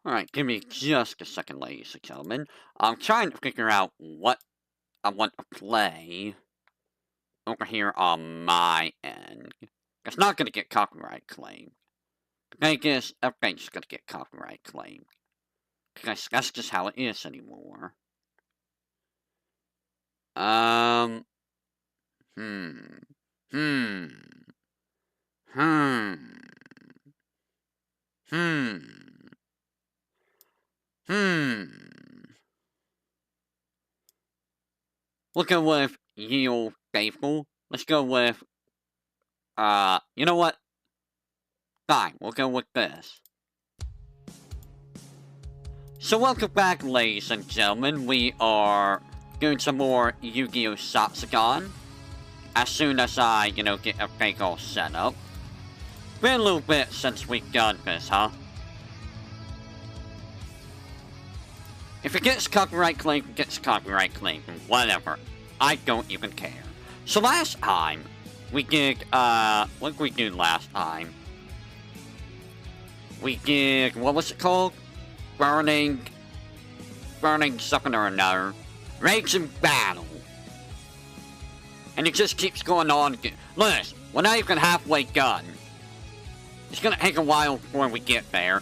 Alright, give me just a second, ladies and gentlemen. I'm trying to figure out what I want to play over here on my end. It's not going to get copyright claimed. The thing is, everything's going to get copyright claimed. Because that's just how it is anymore. Hmm. We'll go with Yugioh Faithful. Let's go with, you know what? Fine, we'll go with this. So welcome back, ladies and gentlemen. We are doing some more Yugioh Zatsudan. As soon as I, get everything all set up. Been a little bit since we've done this, huh? If it gets copyright claimed, it gets copyright claimed. Whatever. I don't even care. So last time, we did, what did we do last time? We did, what was it called? Burning something or another. Raging Battle. And it just keeps going on. Look, we're not even halfway done. It's gonna take a while before we get there.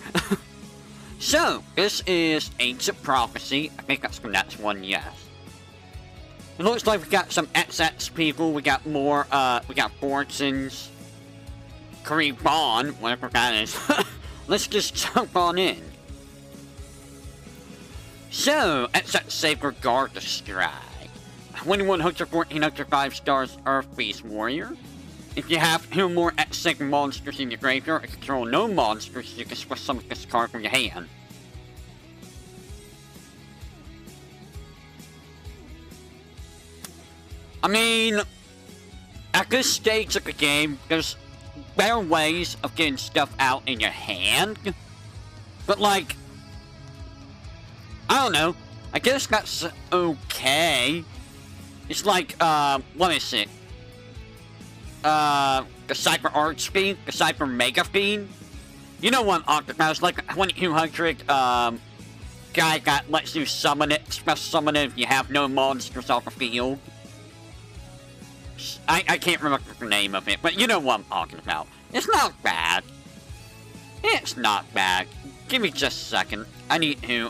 So, this is Ancient Prophecy. I think that's the next one, yes. It looks like we got some XX people. We got more, we got Fortunes. Karibon, whatever that is. Let's just jump on in. So, XX Saber Guard the Strike. 2100, 1400, 5 stars, Earth Beast Warrior. If you have 2 more XX monsters in your graveyard and control no monsters, you can switch some of this card from your hand. I mean, at this stage of the game, there's better ways of getting stuff out in your hand. But like, I don't know. I guess that's okay. It's like, what is it? The Cyber Archfiend? The Cyber Mega Fiend? You know what I'm talking about? It's like 2200, guy that lets you summon it, special summon it if you have no monsters off the field. I can't remember the name of it, but you know what I'm talking about. It's not bad. It's not bad. Give me just a second. I need to,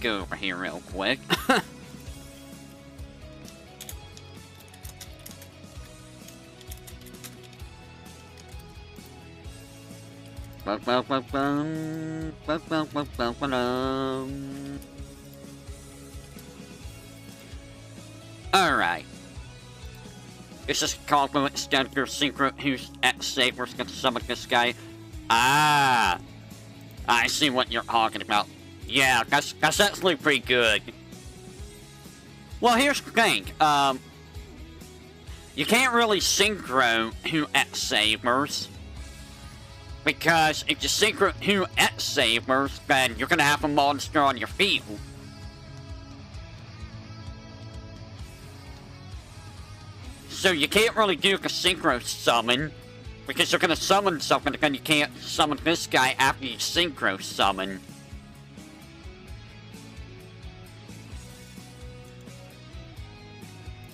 go over here real quick. Alright. This is compliment instead your secret who's at Saber's gonna summon this guy. Ah! I see what you're talking about. Yeah, that's actually pretty good. Well, here's the thing. You can't really synchro who at Sabers. Because if you synchro who at Sabers, then you're gonna have a monster on your field. So you can't really do the synchro summon. Because you're gonna summon something, and then you can't summon this guy after you synchro summon.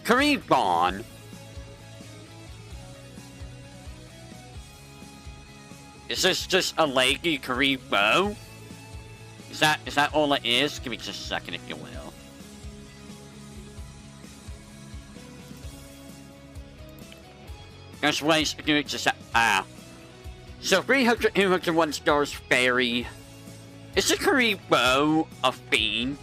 Karibon. Is this just a leggy Karibo? Is that all it is? Give me just a second, if you will. There's ways to do it just So 300, 201 stars fairy. Is a Karibo a fiend?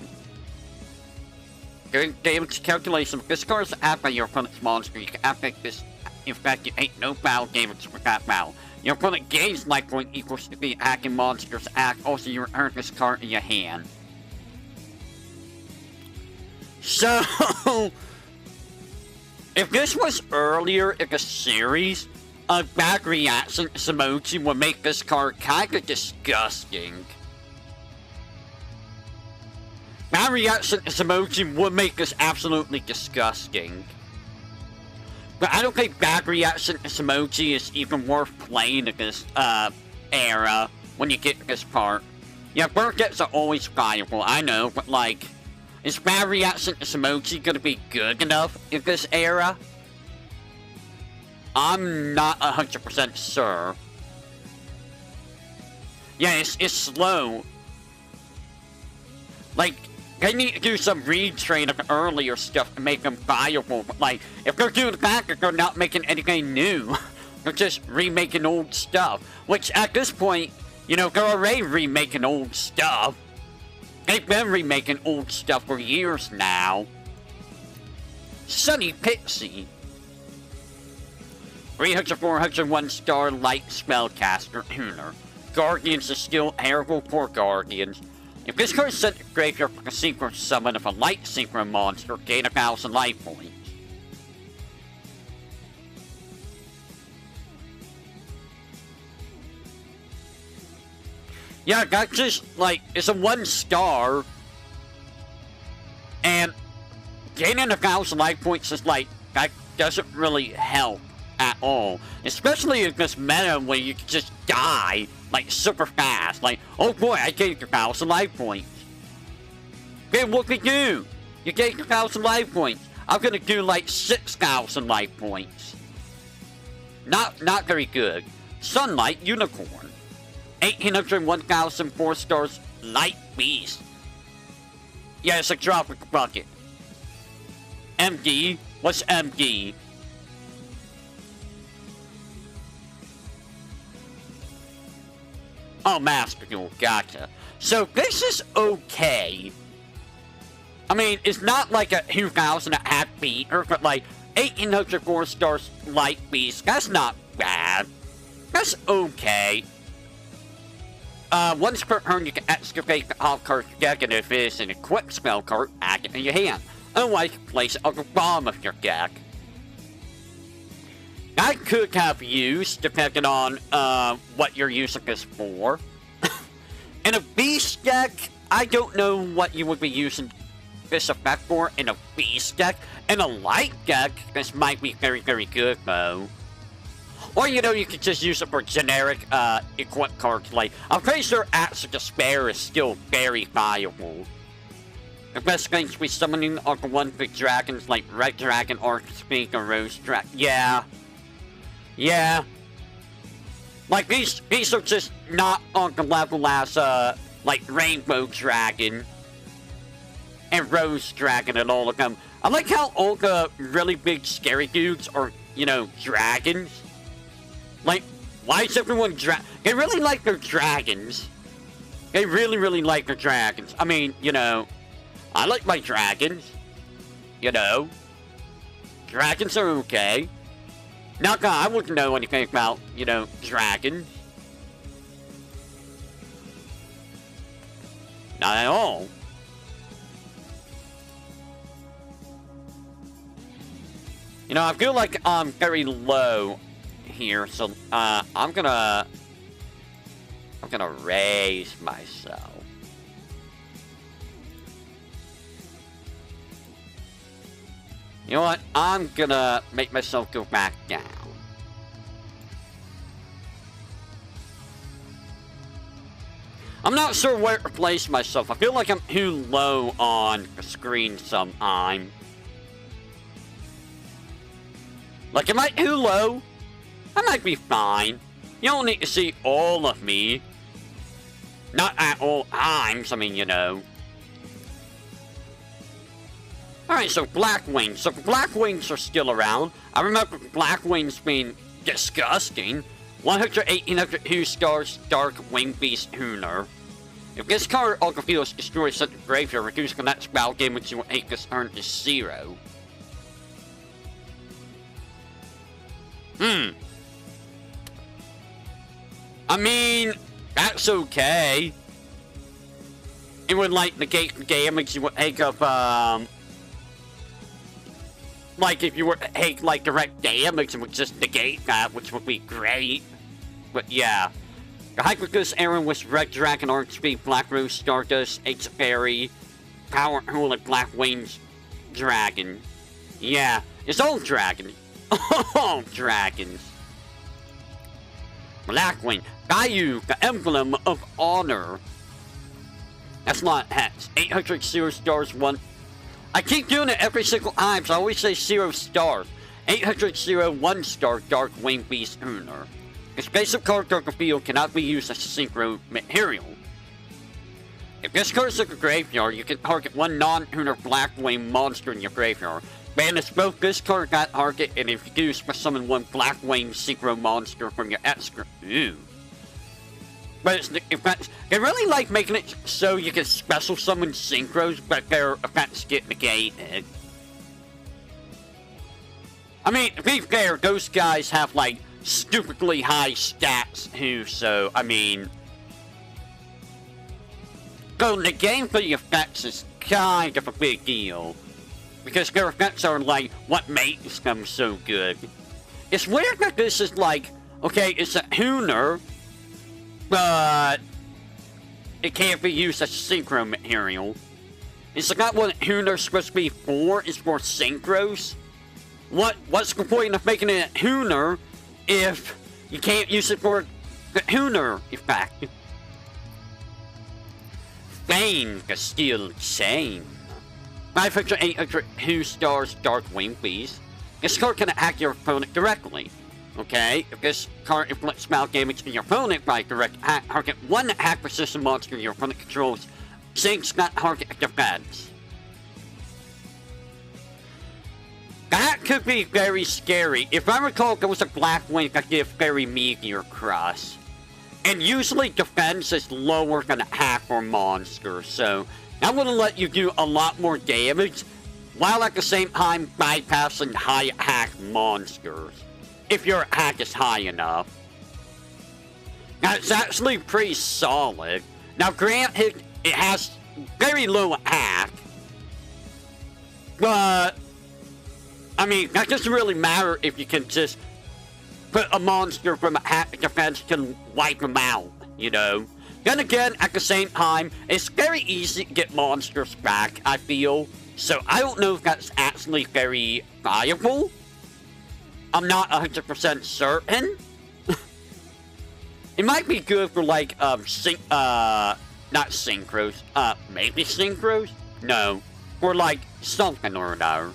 During damage calculation, if this card is active by your opponent's monster, you can activate this. In fact, you take no battle damage with that battle. Your opponent gains life point equals to the attacking monster's act. Also, you return this card in your hand. So, if this was earlier in the series, a bad reaction emoji would make this card kinda disgusting. Bad reaction emoji would make this absolutely disgusting. But I don't think bad reaction emoji is even worth playing in this era when you get to this part. Yeah, Burkets are always viable, I know, but like, is bad reaction to Smoky gonna be good enough in this era? I'm not 100% sure. Yeah, it's slow. Like, they need to do some retrain of the earlier stuff to make them viable, but like, if they're doing that, they're not making anything new. They're just remaking old stuff, which at this point, you know, they're already remaking old stuff. They've been remaking old stuff for years now. Sunny Pixie. 300, 400, 1-star light spellcaster tuner. Guardians are still terrible for Guardians. If this card is sent to graveyard for a synchro summon of a light synchro monster, gain 1,000 life points. Yeah, that just, like, it's a 1-star. And gaining 1,000 life points is like, that doesn't really help at all. Especially in this meta where you can just die, like, super fast. Like, oh boy, I gained 1,000 life points. Then what we do? You gained 1,000 life points. I'm gonna do like 6,000 life points. Not very good. Sunlight Unicorn. 1,800, 1,000, 4 stars, Light Beast. Yeah, it's a drop in the bucket. MD? What's MD? Oh, Master Duel, gotcha. So, this is okay. I mean, it's not like a 2,000 at half beater, but like 1,800 4 stars Light Beast, that's not bad. That's okay. Once per turn, you can excavate the off-card deck, and if it is an equipped spell card, add it in your hand. Otherwise, place it on the bottom of your deck. I could have used, depending on what you're using this for. In a beast deck, I don't know what you would be using this effect for in a beast deck. In a light deck, this might be very, very good, though. Or, you know, you could just use it for generic equip cards. Like, I'm pretty sure Axe of Despair is still very viable. The best things to be summoning are the one big dragons like Red Dragon, Archsphinx, or Rose Dragon. Yeah. Yeah. Like, these are just not on the level as, like, Rainbow Dragon and Rose Dragon and all of them. I like how all the really big scary dudes are, you know, dragons. Like, why is everyone they really like their dragons. They really, really like their dragons. I mean, you know, I like my dragons. You know. Dragons are okay. Not that I wouldn't know anything about, you know, dragons. Not at all. You know, I feel like I'm very low here, so I'm gonna raise myself. You know what? I'm gonna make myself go back down. I'm not sure where to place myself. I feel like I'm too low on the screen sometime. Like, am I too low? I might be fine. You don't need to see all of me. Not at all times, I mean, you know. Alright, so Blackwings. So Blackwings are still around. I remember Blackwings being disgusting. 100, 1,800, 2 stars, Dark Wing Beast Tuner. If this card on the field is destroyed, sent to graveyard, reduce the net spell damage you will take this turn to 0. I mean, that's okay. It would, like, negate the damage you would take of, like, if you were to take, like, direct damage, it would just negate that, which would be great. But, yeah. The Hypergus Aaron was Red Dragon, Archsphinx, Black Rose, Stardust, H Fairy, Power Tool, and Black Wings Dragon. Yeah, it's all dragons. All dragons. Blackwing, Caillou, the Emblem of Honor. That's not hats. 800 0 stars, 1. I keep doing it every single time, so I always say 0 stars. 800 0 1 star Dark Wing Beast Hooner. This basic card Dark Field cannot be used as a synchro material. If this card is in your graveyard, you can target one non-Hooner Black Wing monster in your graveyard. Banish both this card that target, and if you do, summon one Black Wing synchro monster from your extra. Ooh. But they really like making it so you can special summon synchros, but their effects get negated. I mean, to be fair, those guys have, like, stupidly high stats, too, so, I mean... So, the game for the effects is kind of a big deal. Because their effects are, like, what makes them so good. It's weird that this is, like, okay, it's a Hooner, but it can't be used as synchro material. It's like not what Hooner's supposed to be for, it's for synchros. What's the point of making it a Hooner if you can't use it for the Hooner effect? Fame is still the same. 500, 800, 2 stars, Dark Wing Beast. This card can attack your opponent directly. Okay, if this card inflicts spell damage to your opponent by direct attack, target one attack persistent monster your opponent controls, sinks that target defense. That could be very scary. If I recall, there was a Black Wing that did Fairy Meteor Cross. And usually defense is lower than attack for monsters, so that would let you do a lot more damage, while at the same time bypassing high attack monsters. If your attack is high enough. Now, it's actually pretty solid. Now, granted, it has very low attack. But, I mean, that doesn't really matter if you can just put a monster from attack defense can wipe them out, you know? Then again, at the same time, it's very easy to get monsters back, I feel. So, I don't know if that's actually very viable. I'm not 100% certain. It might be good for, like, not synchros. Maybe synchros? No. For, like, something or another.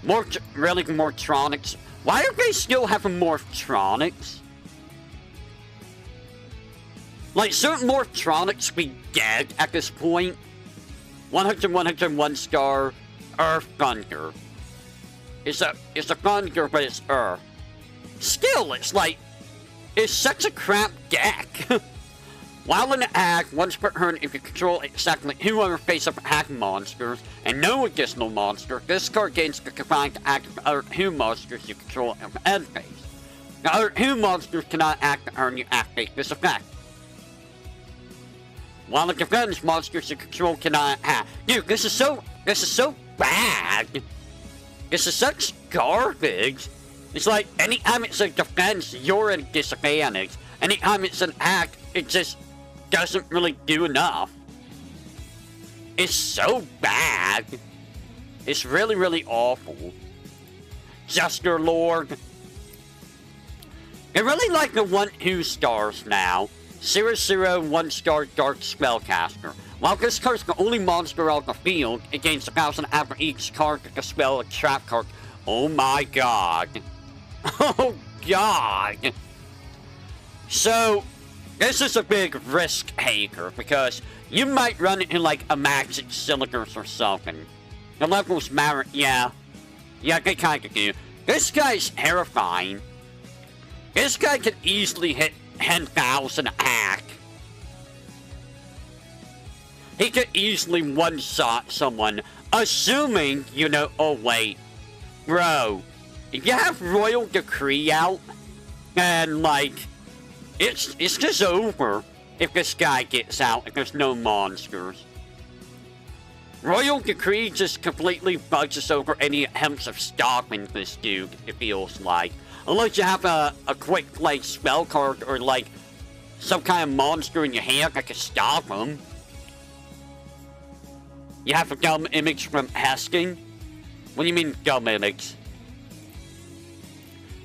Really, Mortronics. Why are they still having Mortronics? Like, certain Mortronics be dead at this point. 100, 101 star, Earth Thunder. It's a Thunder, but it's Earth. Still, it's like, it's such a crap deck. While in the act, once per turn, if you control exactly 2 other face-up attack monsters, and no additional monster, this card gains the combined act of other 2 monsters you control in the end phase. The other 2 monsters cannot act to earn you activate this effect. While the defense monsters you control cannot attack. Dude, this is so bad. This is such garbage. It's like, anytime it's a defense, you're at a disadvantage. Anytime it's an act, it just doesn't really do enough. It's so bad. It's really, really awful. Jester Lord. I really like the 1-2 stars now. 0, 1 star Dark Spellcaster. While this card is the only monster on the field, it gains 1,000 after each card to spell a trap card. Oh my god. Oh god. So, this is a big risk taker because you might run into like a Magic Cylinders or something. The levels matter, yeah. Yeah, they kinda do. This guy's terrifying. This guy can easily hit 10,000 attack. He could easily one-shot someone, assuming, you know, oh wait. Bro, if you have Royal Decree out, and like, it's just over if this guy gets out, if there's no monsters. Royal Decree just completely budges over any attempts of stopping this dude, it feels like. Unless you have a quick play spell card or like some kind of monster in your hand that can stop him. You have a dumb image from Hesking? What do you mean dumb image?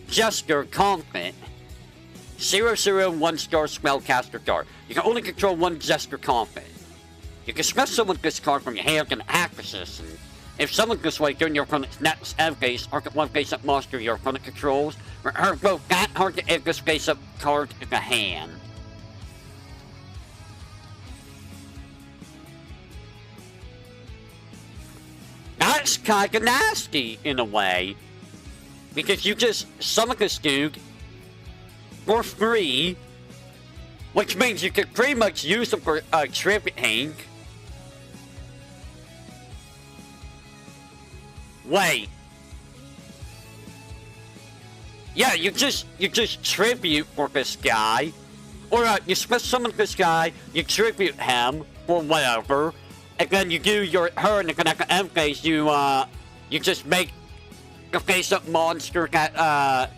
Jester Confident. 0, 1 star Spellcaster card. You can only control one Jester Confident. You can special summon this card from your hand and act position. If summoned this way during your opponent's next end phase, target one face-up monster your opponent controls, return both that target and this face-up card in the hand. That's kinda nasty, in a way. Because you just summon this dude for free, which means you can pretty much use them for tripping. Wait. Yeah, you just tribute for this guy. Or you special summon this guy, you tribute him for whatever, and then you do your turn and connect the end phase, you just make the face-up monster that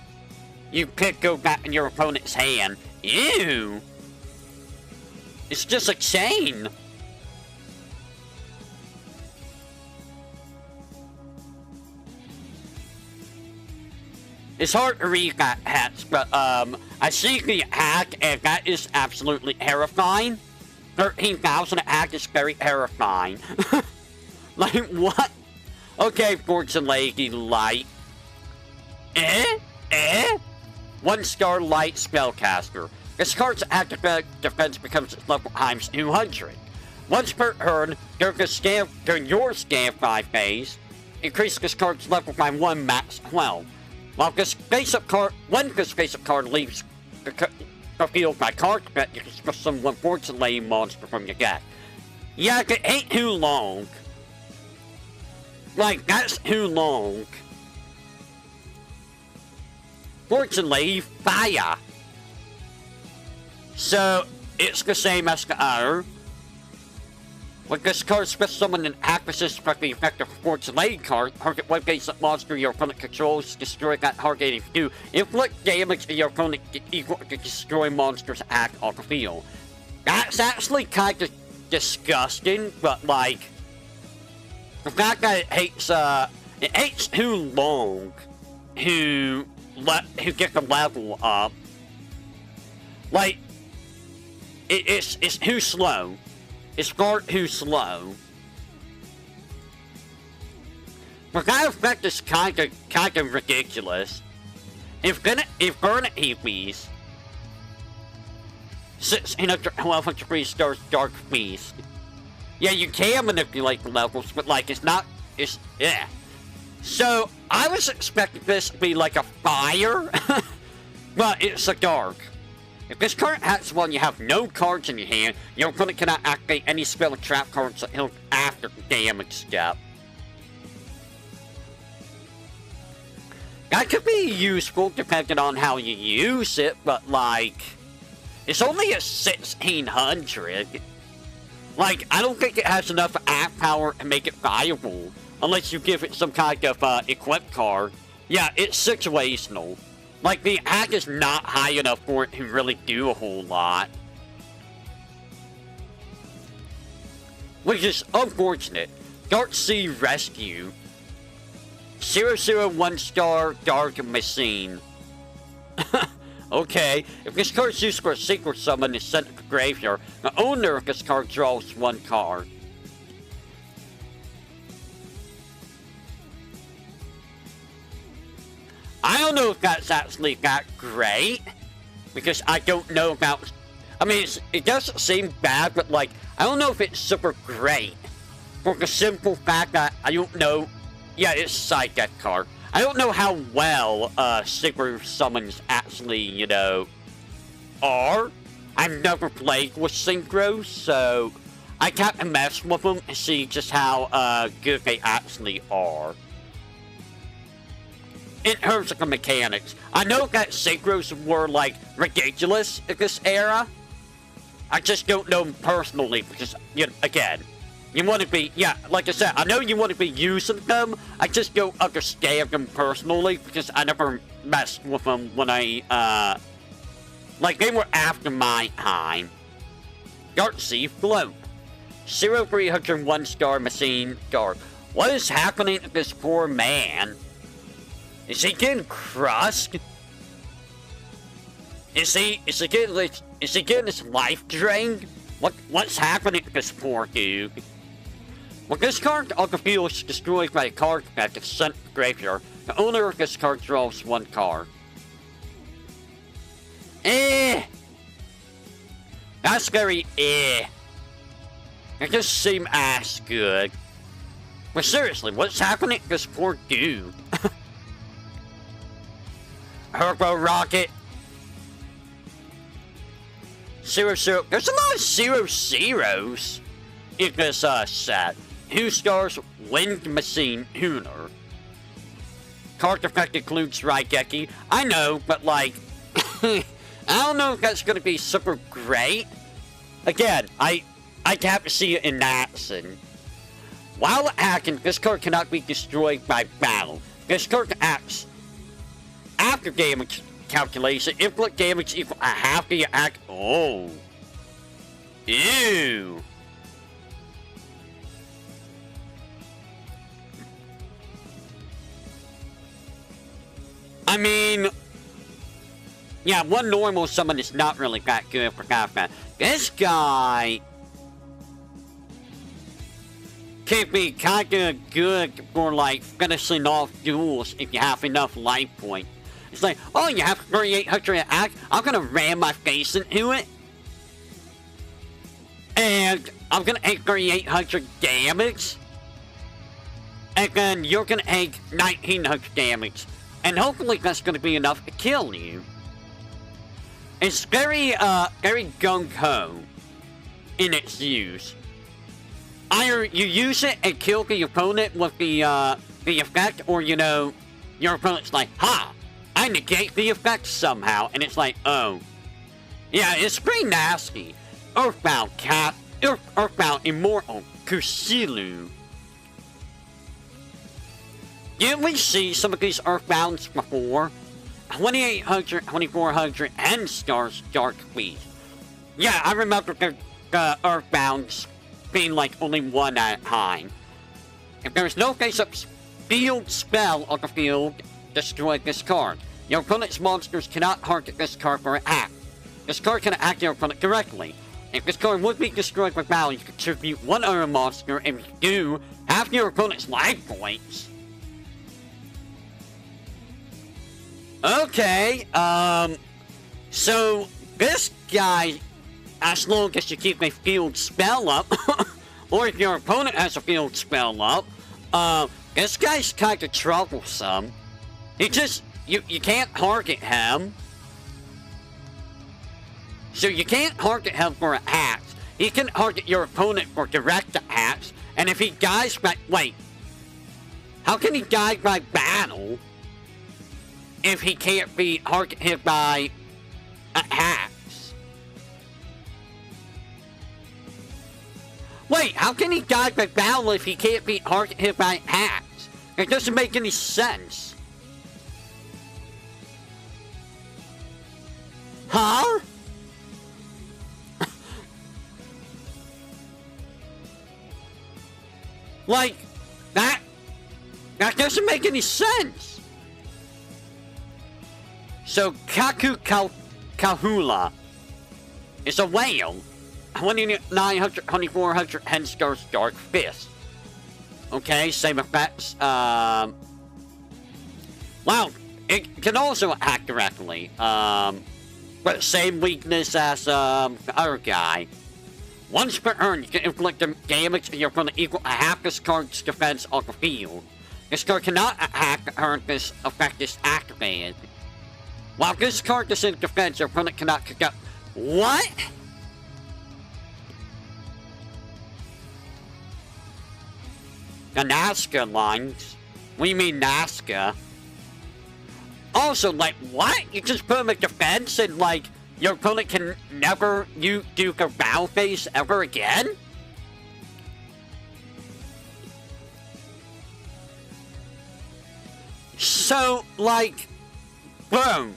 you pick go back in your opponent's hand. Ew! It's just a chain. It's hard to read that text, but I see the hack, and that is absolutely terrifying. 13,000 hack is very terrifying. Like, what? Okay, Fortune Lady Light. One-star Light Spellcaster. This card's active defense becomes its level times 200. Once per turn, during your scan 5 phase, increase this card's level by 1 max 12. While this face-up card, when this face-up card leaves the field by card effect, you can special summon one Fortune Lady monster from your deck. Yeah, it ain't too long. Like, that's too long. Fortune Lady Fire. So, it's the same as the other. When this card special summon an acquisition for the effective Fortune Lady card, target one face-up monster your opponent controls, destroy that target if you do. Inflict damage to your opponent equal to destroy monsters act on the field. That's actually kind of disgusting, but like, the fact that it takes too long to get the level up. Like, it's too slow. It's far too slow. But that effect is kind of ridiculous. Infinity Beast, 1200 degrees stars Dark Beast. Yeah, you can manipulate the levels, but like yeah. So I was expecting this to be like a fire, but it's a dark. If this card acts while you have no cards in your hand, your opponent cannot activate any spell or trap cards until after the damage step. That could be useful depending on how you use it, but like, it's only at 1600. Like, I don't think it has enough act power to make it viable, unless you give it some kind of equip card. Yeah, it's situational. Like, the attack is not high enough for it to really do a whole lot. Which is unfortunate. Dark Sea Rescue. 001-star Dark Machine. Okay, if this card is used for a secret summon is sent to the graveyard, the owner of this card draws one card. I don't know if that's actually that great, because I don't know about, I mean, it doesn't seem bad, but like, I don't know if it's super great, for the simple fact that I don't know, yeah, it's a side deck card. I don't know how well, Synchro Summons actually, you know, are. I've never played with Synchros, so I can't mess with them and see just how, good they actually are. In terms of the mechanics, I know that Synchros were, like, ridiculous in this era. I just don't know them personally, because, you know, again, you want to be, yeah, like I said, I know you want to be using them, I just don't understand them personally, because I never messed with them when I, like, they were after my time. Dark Sea Float. 0301-star Machine Dark. What is happening to this poor man? Is he getting crushed? Is he getting his life drained? What's happening to this poor dude? When this card on the field is destroyed by a card that is sent to the graveyard, the owner of this card draws one card. That's very It doesn't seem as good. But seriously, what's happening to this poor dude? Herbo Rocket. 0-0. There's a lot of 0-0s in this set. 2 stars, Wind Machine Hooner. Card effect includes Raigeki. I know, but like, I don't know if that's gonna be super great. Again, I'd have to see it in action. While acting, this card cannot be destroyed by battle. This card acts after damage calculation. Input damage equal a half the act. Oh. Ew. I mean, yeah, one normal summon is not really that good for Kafka. This guy can be kinda good for like finishing off duels if you have enough life points. It's like, oh, you have 3,800 attack, I'm gonna ram my face into it. And I'm gonna take 3,800 damage. And then you're gonna take 1,900 damage. And hopefully that's gonna be enough to kill you. It's very gung-ho in its use. Either you use it and kill the opponent with the effect, or, you know, your opponent's like, ha! I negate the effect somehow, and it's like, oh. Yeah, it's pretty nasty. Earthbound Cat, Earthbound Immortal, Kusilu. Didn't we see some of these Earthbounds before? 2,800, 2,400, and Stars Dark Beast. Yeah, I remember the Earthbounds being like only one at a time. If there is no face-up field spell on the field, destroy this card. Your opponent's monsters cannot target this card for an act. This card can attack your opponent directly. If this card would be destroyed by battle, you contribute one other monster, and if you do, half your opponent's life points. Okay, so this guy, as long as you keep a field spell up, or if your opponent has a field spell up, this guy's kind of troublesome. He just, you can't target him. So you can't target him for an axe. He can target your opponent for direct attacks, and if he dies by, wait, how can he die by battle if he can't be targeted by attacks? Wait, how can he die by battle if he can't be targeted by attacks? It doesn't make any sense. Huh? Like, that doesn't make any sense. So, Kaku Kahula is a whale. 2,900, 2,400 Henskars Dark Fist. Okay, same effects. Well, it can also attack directly. But same weakness as the other guy. Once per turn, you can inflict damage to your opponent equal to half this card's defense on the field. This card cannot attack the turn this effect is activated. While this card is in defense, your opponent cannot kick up. What? The Nazca lines? What do you mean Nazca? Also, like, what? You just put him in defense and, like, your opponent can never do a battle phase ever again? So, like, boom.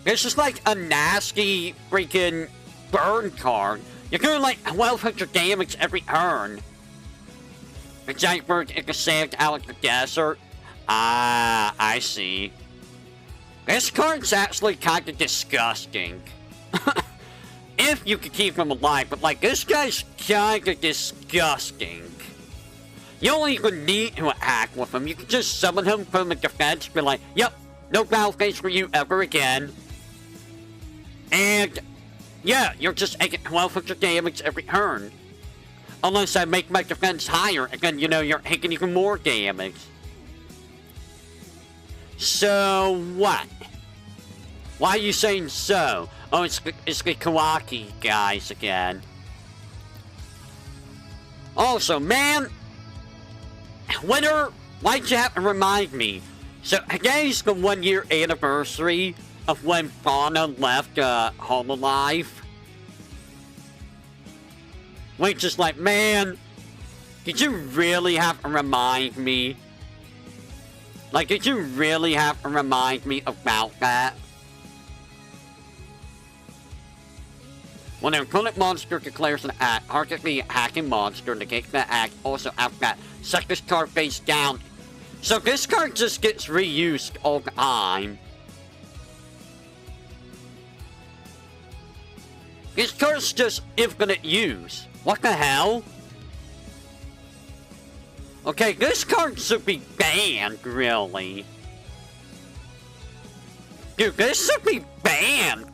This is like a nasty freaking burn card. You're doing like 1,200 damage every turn. The giant bird is saved out of the desert. Ah, I see. This card's actually kind of disgusting. if you could keep him alive, but like, this guy's kinda disgusting. You don't even need to attack with him. You can just summon him from a defense, be like, yep, no battle phase for you ever again. And, yeah, you're just taking 1200 damage every turn. Unless I make my defense higher, and then, you know, you're taking even more damage. So, what? Why are you saying so? Oh, it's the Kawaki guys again. Also, man, Winter, why'd you have to remind me? So, today's the 1-year anniversary of when Fauna left Hololive. Which is like, man, did you really have to remind me? Like, did you really have to remind me about that? When an opponent monster declares an act, target hacking monster negates that act, also after that, set this card face down. So this card just gets reused all the time. This card's just infinite use. What the hell? Okay, this card should be banned, really. Dude, this should be banned.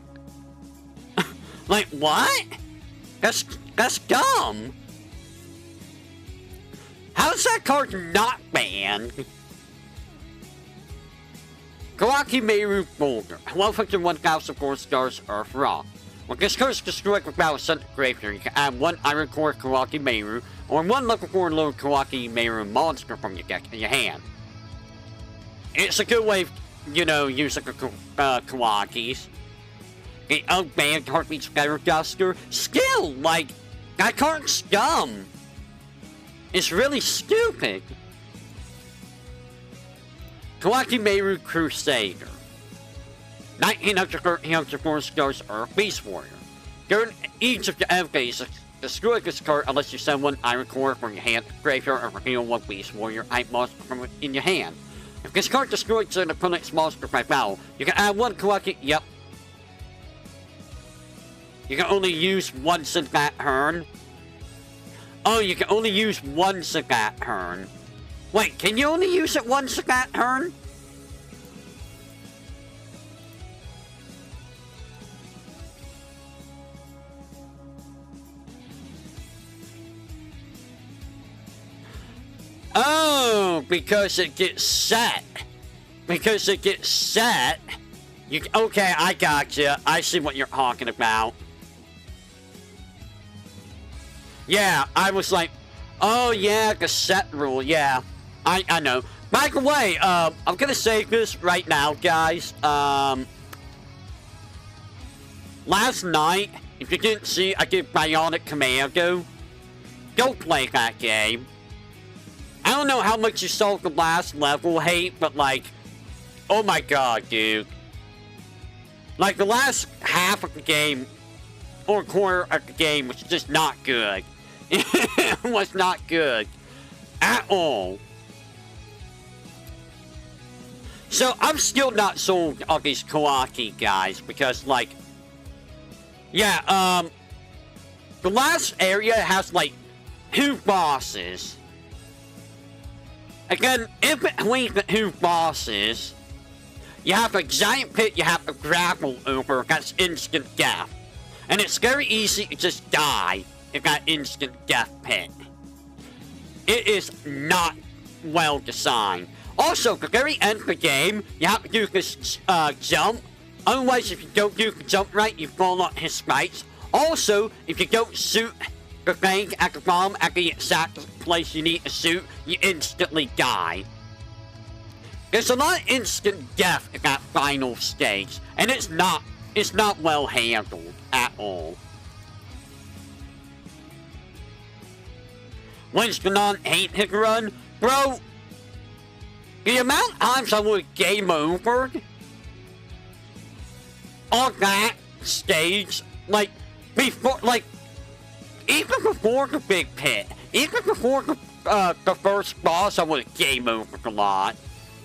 Like, what? That's dumb. How's that card not banned? Kawaki Meru Boulder. 1,004 stars Earth Rock. When this card is destroyed with battle sent to graveyard, you can add 1 Iron Core Kawaki Meru or 1 level 4 low Kawaki Meru monster from your deck in your hand. It's a good way of, you know, using the Kawakis. The unbanned Heartbeat Scatter Duster. Still, like, that card's dumb. It's really stupid. Kawaki Meru Crusader. 1934 stars Earth Beast Warrior. During each of your end phases, destroy this card unless you send 1 Iron Core from your hand to the graveyard or reveal 1 Beast Warrior type monster from in your hand. If this card destroys an opponent's monster by battle, you can add 1 Kawaki. Yep. You can only use once in that turn. Oh, you can only use once in that turn. Wait, can you only use it once in that turn? Oh, because it gets set. Because it gets set. Okay, I gotcha. I see what you're talking about. Yeah, I was like, oh yeah, the set rule, yeah. I know. By the way, I'm gonna say this right now, guys. Last night, if you didn't see, I did Bionic Commando. Go play that game. I don't know how much you saw the last level hate, but like, oh my god, dude. Like, the last half of the game, or quarter of the game, was just not good. It was not good. At all. So, I'm still not sold on these Kawaki guys, because, like, yeah, the last area has, like, 2 bosses. Again, in between the 2 bosses, you have a giant pit you have to grapple over that's instant death. And it's very easy to just die in that instant death pit. It is not well designed. Also, at the very end of the game, you have to do this jump. Otherwise, if you don't do the jump right, you fall on his spikes. Also, if you don't shoot the thing at the bomb at the exact place you need to shoot, you instantly die. There's a lot of instant death in that final stage, and it's not well handled at all. When's the non-hate hit run? Bro, the amount of times I would game over on that stage, like, before, like, even before the big pit, even before the first boss, I would game over a lot.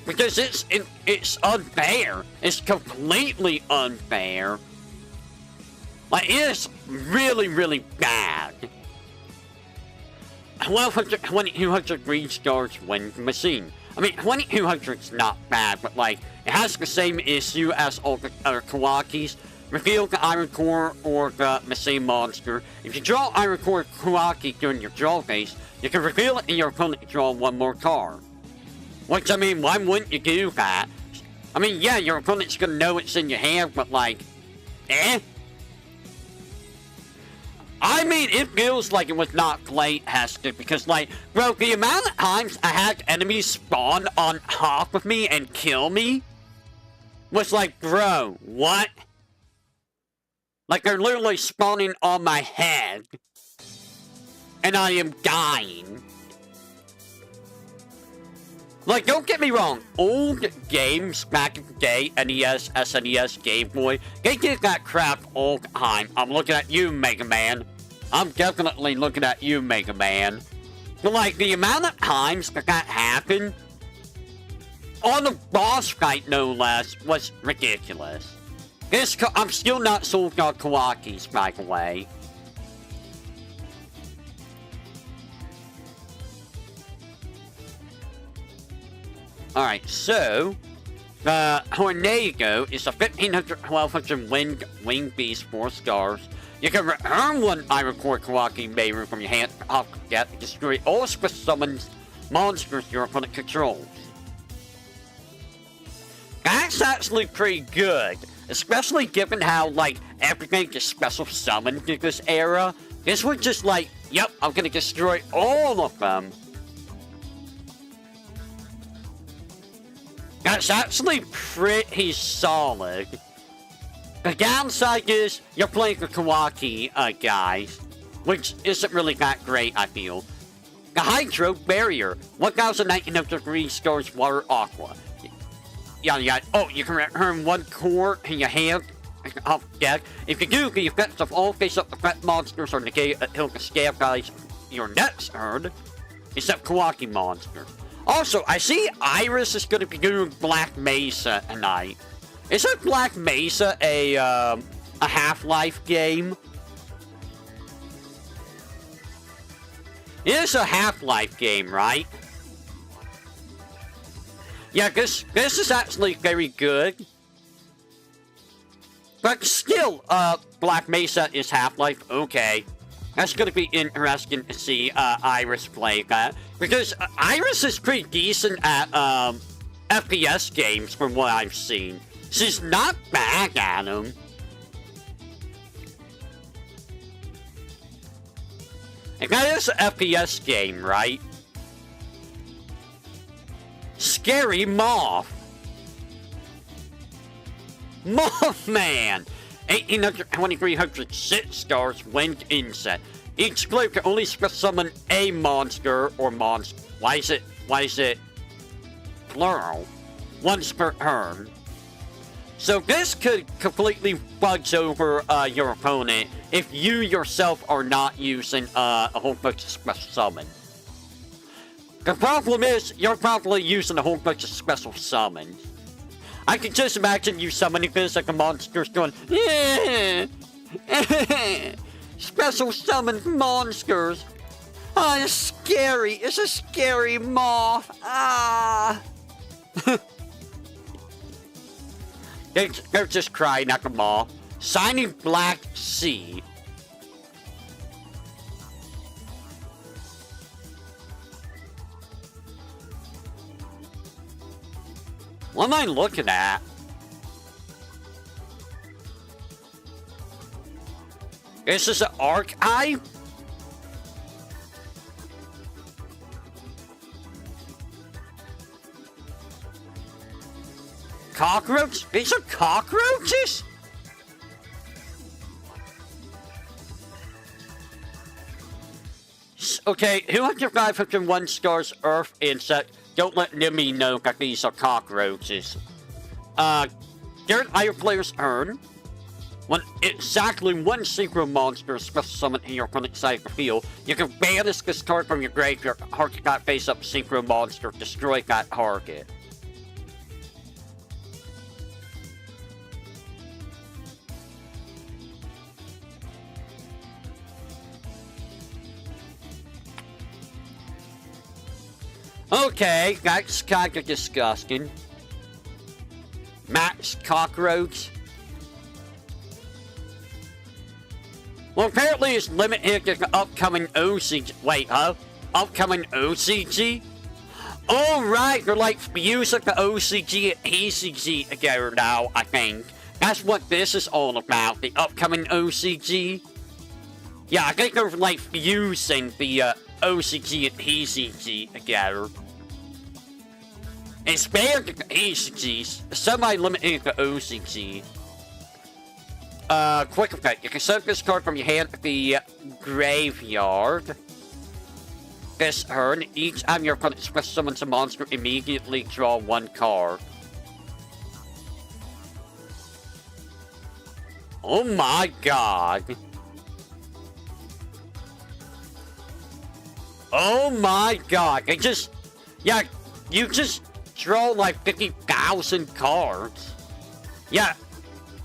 Because it's unfair. It's completely unfair. Like, it is really, really bad. 2200 green stars win machine. I mean, 2200's not bad, but like, it has the same issue as all the other Kawaki's. Reveal the Iron Core or the machine monster. If you draw Iron Core Kawaki during your draw phase, you can reveal it and your opponent can draw one more card. Which, I mean, why wouldn't you do that? I mean, yeah, your opponent's gonna know it's in your hand, but like, I mean, it feels like it was not play tested because, like, bro, the amount of times I had enemies spawn on top of me and kill me was like, bro, what? Like, they're literally spawning on my head, and I am dying. Like, don't get me wrong, old games back in the day, NES, SNES, Game Boy, they did that crap all the time. I'm looking at you, Mega Man. I'm definitely looking at you, Mega Man. But, like, the amount of times that happened, on the boss fight, no less, was ridiculous. I'm still not sold on Kawaki's, by the way. Alright, so, the Tornado is a 1500-1200 winged beast, 4 stars. You can earn one Iron Core Kawaki Mayru from your hand off the deck and destroy all special summons monsters your opponent controls. That's actually pretty good, especially given how, like, everything is special summoned in this era. This was just like, yep, I'm gonna destroy all of them. That's actually pretty solid. The downside is, you're playing the Kawaki, guys, which isn't really that great, I feel. The Hydro Barrier, 1900 green stars, water, aqua. Yeah. Oh, you can earn one core in your hand off deck. If you do, the effects of all face-up effect monsters are negated until the scale guys your next turn, except Kawaki monsters. Also, I see Iris is going to be doing Black Mesa tonight. Isn't Black Mesa a Half-Life game? It is a Half-Life game, right? Yeah, this is actually very good. But still, Black Mesa is Half-Life, okay. That's gonna be interesting to see Iris play that. Because Iris is pretty decent at FPS games from what I've seen. She's not bad at them. And that is an FPS game, right? Scary Moth. Mothman. 1800-2300 6 stars, winged insect. Each player can only special summon a monster or monster. Why is it plural? Once per turn. So this could completely fudge over your opponent if you yourself are not using a whole bunch of special summons. The problem is, you're probably using a whole bunch of special summons. I can just imagine you summoning this like a monster's going, special summon monsters. Oh, it's scary. It's a scary moth. Ah. They're just crying at the moth. Signing Black Sea. What am I looking at? This is an archive? Cockroach? These are cockroaches? Okay, 205 stars, Earth insect. Don't let Nimmy know that these are cockroaches. Their higher players earn exactly one synchro monster special summon in your opponent's side of the field. You can banish this card from your graveyard, target that face-up synchro monster, destroy that target. Okay, that's kind of disgusting. Max Cockroach. Well, apparently it's limited to the upcoming OCG. Wait, huh? Upcoming OCG? Oh, right, they're like fusing the OCG and ECG together now, I think. That's what this is all about, the upcoming OCG. Yeah, I think they're like fusing the OCG and ECG together. It's better than the ECGs, semi-limited to OCG. Quick effect. You can set this card from your hand to the graveyard. This turn, each time your opponent special summons a monster, immediately draw one card. Oh my god. Oh my god. It just... Yeah, you just draw like 50,000 cards. Yeah,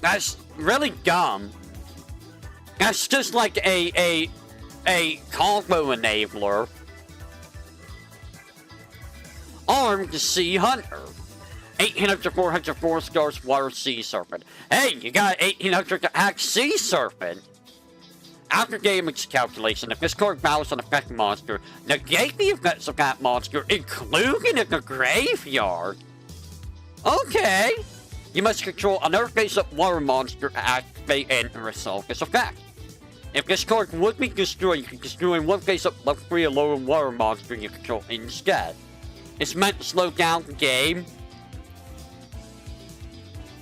that's really dumb. That's just like a combo enabler. Armed Sea Hunter. 1800 to 400 4 stars Water Sea Serpent. Hey, you got 1800 to act Sea Serpent. After damage calculation, if this card battles an effect monster, negate the effects of that monster, including in the graveyard. Okay. You must control another face-up water monster to activate and resolve this effect. If this card would be destroyed, you can destroy one face-up level 3 or lower water monster you control instead. It's meant to slow down the game.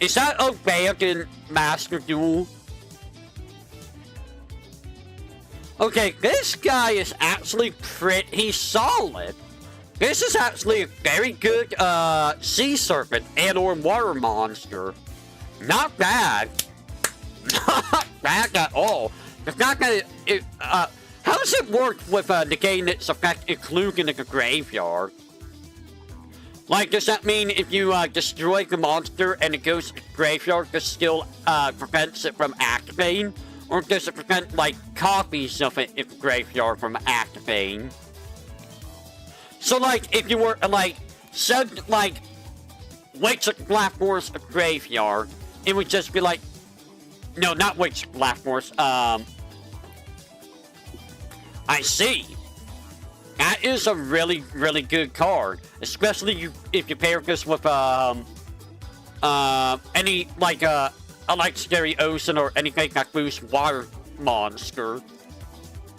Is that Abandoned Master Duel? Okay, this guy is actually pretty solid. This is actually a very good sea serpent and or water monster. Not bad. Not bad at all. The fact that how does it work with negating its effect including in the graveyard? Like, does that mean if you destroy the monster and it goes to the graveyard, this still prevents it from activating? Or does it prevent, like, copies of it in the graveyard from activating? So, like, if you were, like, send, like, Witch of the Black Forest a graveyard, it would just be like... No, not Witch of the Black Forest, I see. That is a really, really good card. Especially if you pair this with, any, like, a legendary ocean or anything that boosts water monster.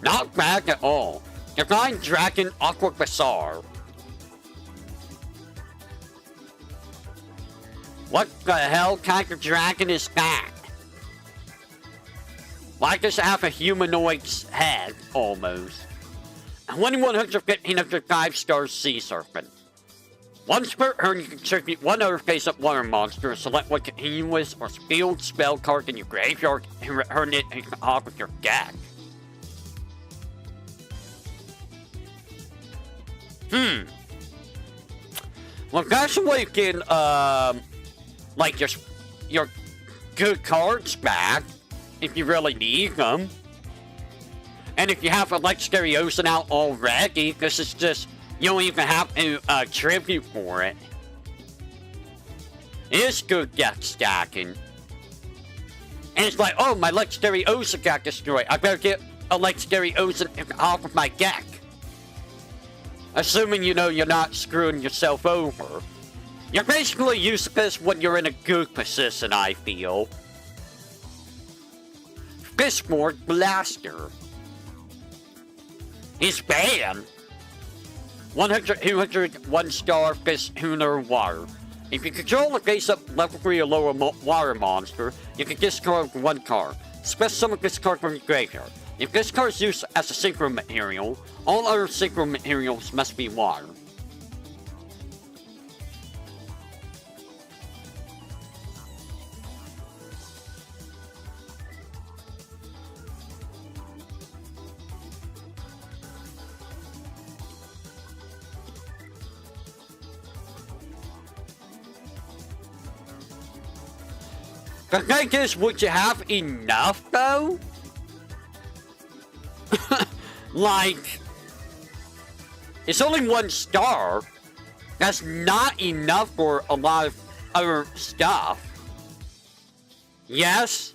Not bad at all. Divine Dragon Aqua Bazaar. What the hell kind of dragon is that? Why does it have a humanoid's head, almost? 2100 1500 5-star Sea Serpent. Once per turn, you can contribute one other face-up water monster and select one continuous or field spell card in your graveyard and return it to the top of your deck. Well, that's a way you can, like, your good cards back, if you really need them. And if you have a legendary ocean out already, this is just... You don't even have to tribute for it. It is good deck stacking. And it's like, oh, my legendary ocean got destroyed. I better get a legendary ocean off of my deck. Assuming, you know, you're not screwing yourself over. You're basically useless when you're in a good position, I feel. Fishboard Blaster. He's banned. 100, 200, 1-star Fish Tuner Water. If you control a face-up level 3 or lower water monster, you can discard one card. Special summon this card from your graveyard. If this card is used as a synchro material, all other synchro materials must be water. The thing is, would you have enough, though? Like, it's only 1 star. That's not enough for a lot of other stuff. Yes?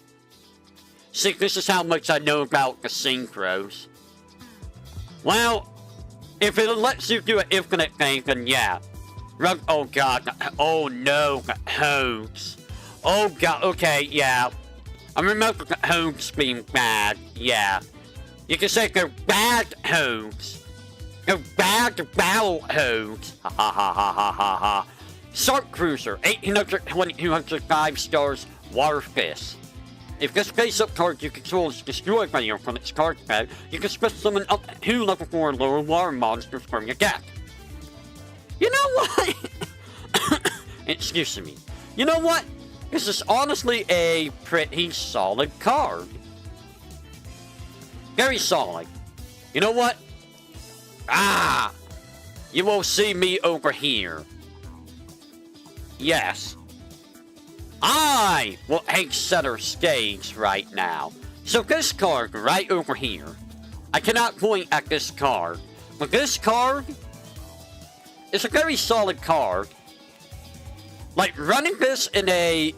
See, this is how much I know about the synchros. Well, if it lets you do an infinite thing, then yeah. Oh god, oh no, the hoax. Oh god, okay, yeah. I remember the hoax being bad, yeah. You can say they're bad hoax. They're bad battle hoax. Ha ha ha ha ha ha ha. Shark Cruiser, 18,205 stars, Water Fist. If this face-up card you control is destroyed by your opponent's card pad, you can special summon up to 2 level 4 lower water monsters from your deck. You know what? Excuse me. You know what? This is honestly a pretty solid card. Very solid. You know what? Ah! You will see me over here. Yes. I will take center stage right now. So this card right over here. I cannot point at this card. But this card is a very solid card. Like running this in a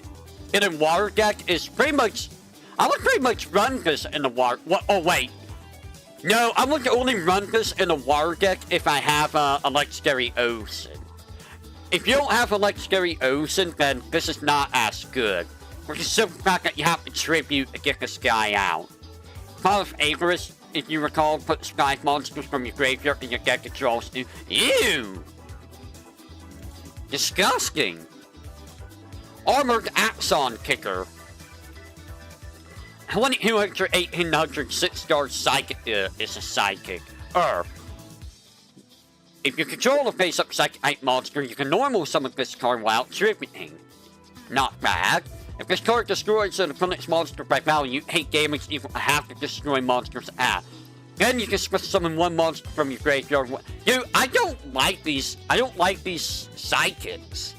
water deck is pretty much, I would pretty much run this in the water. Oh wait. No, I would only run this in a water deck if I have a legendary ocean. If you don't have a legendary ocean, then this is not as good. For the simple fact that you have to tribute to get this guy out. Call of Avarice, if you recall, put sky monsters from your graveyard in your deck that draws to. Ew! Disgusting! Armored Axon Kicker. 1806 star psychic is a sidekick. If you control a face-up psychic type monster, you can normal summon this card without tributing. Not bad. If this card destroys an opponent's monster by value, you take damage equal to half the destroy monster's attack. Then you can special summon 1 monster from your graveyard. Dude, I don't like these psychics.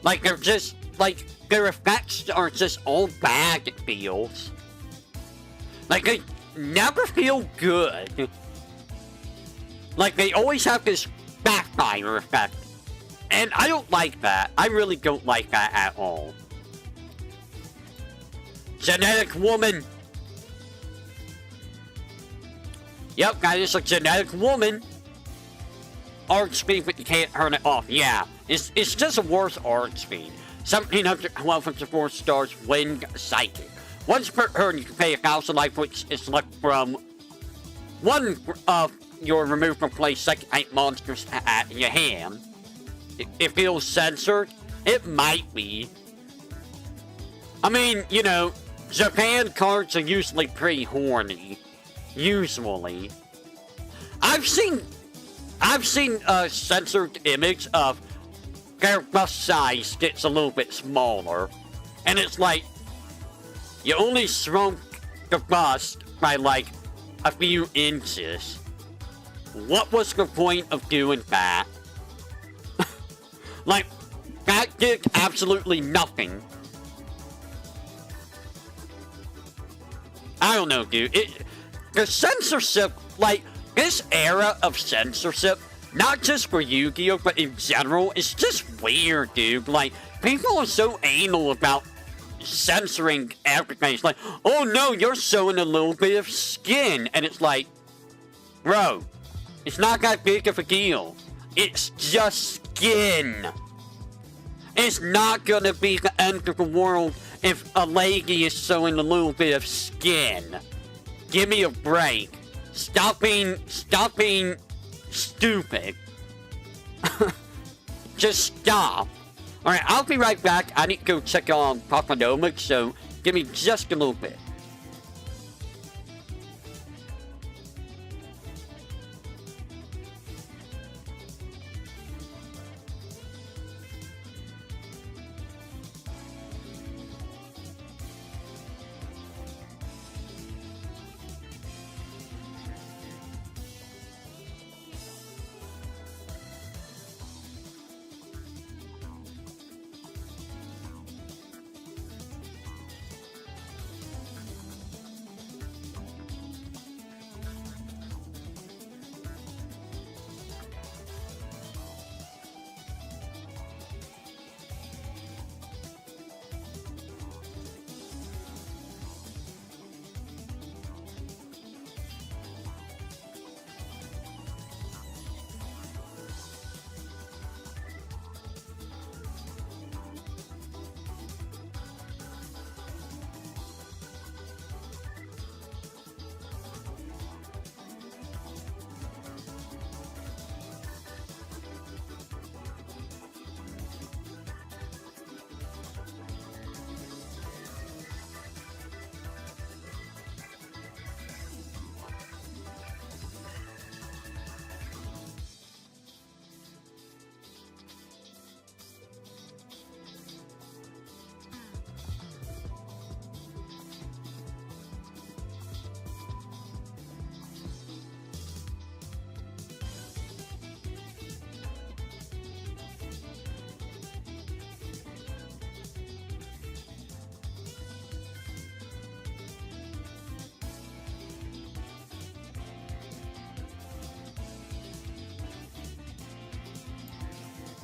Like, they're just, like, their effects are just all bad, it feels. Like, they never feel good. Like, they always have this backfire effect. And I don't like that. I really don't like that at all. Genetic Woman. Yep, that is a Genetic Woman. Arc speed, but you can't turn it off. Yeah, it's just a worse arc speed. 1,754 stars, Wind Psychic. Once per turn, you can pay 1,000 life points and select from one of your remove from play psychic type monsters at your hand. It feels censored. It might be. I mean, you know, Japan cards are usually pretty horny. Usually. I've seen a censored image of their bust size gets a little bit smaller. And it's like, you only shrunk the bust by like a few inches. What was the point of doing that? Like, that did absolutely nothing. I don't know, dude. The censorship, like, this era of censorship, not just for Yu-Gi-Oh, but in general, it's just weird, dude. Like, people are so anal about censoring everything. It's like, oh no, you're showing a little bit of skin. And it's like, bro, it's not that big of a deal. It's just skin. It's not gonna be the end of the world if a lady is showing a little bit of skin. Give me a break. Stop being stupid. Just stop. Alright, I'll be right back. I need to go check on Papanomics, so give me just a little bit.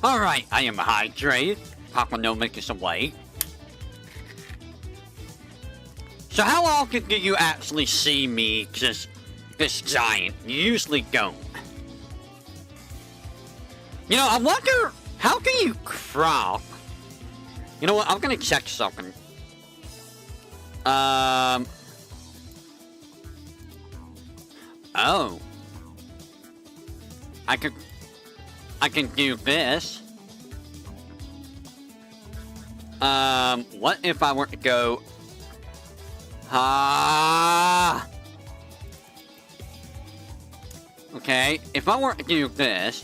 Alright, I am hydrated. Papa no make us away. So how often do you actually see me just this giant? You usually don't. You know, I wonder, how can you crop? You know what, I'm gonna check something. Oh. I can do this. What if I were to go... Okay, if I were to do this...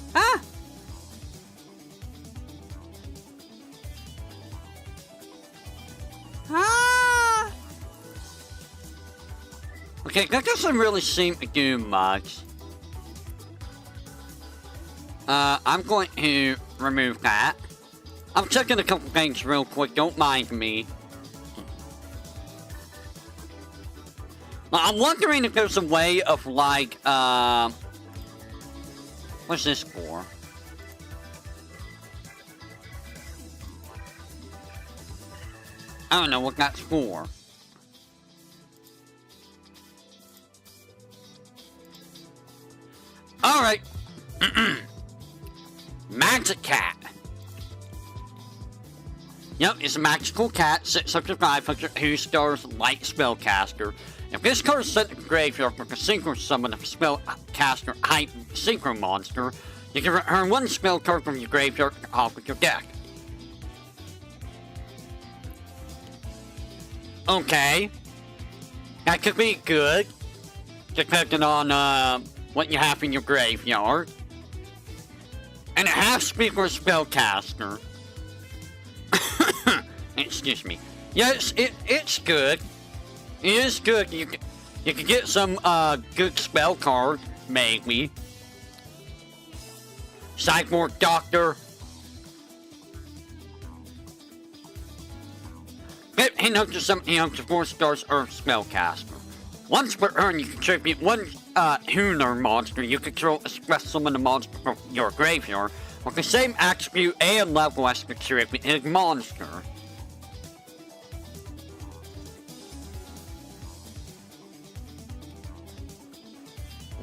Okay, that doesn't really seem to do much. I'm going to remove that. I'm checking a couple things real quick, don't mind me. I'm wondering if there's a way of, like, what's this for? I don't know what that's for. Alright. Magic cat. Yep, it's a magical cat, 600-500, 2 stars, light spellcaster. If this card is sent to the graveyard with a synchro summon of a spellcaster height synchro monster, you can return 1 spell card from your graveyard off with your deck. Okay. That could be good, depending on what you have in your graveyard. And it has to be for a spellcaster. Excuse me. Yes, it's good. It is good. You can get some good spell card, maybe. Cyborg Doctor. Get him up to something up to 4 stars Earth spellcaster. Once per turn, you contribute 1 Huner monster you control a special summon a monster from your graveyard with the same attribute and level as the contributing monster.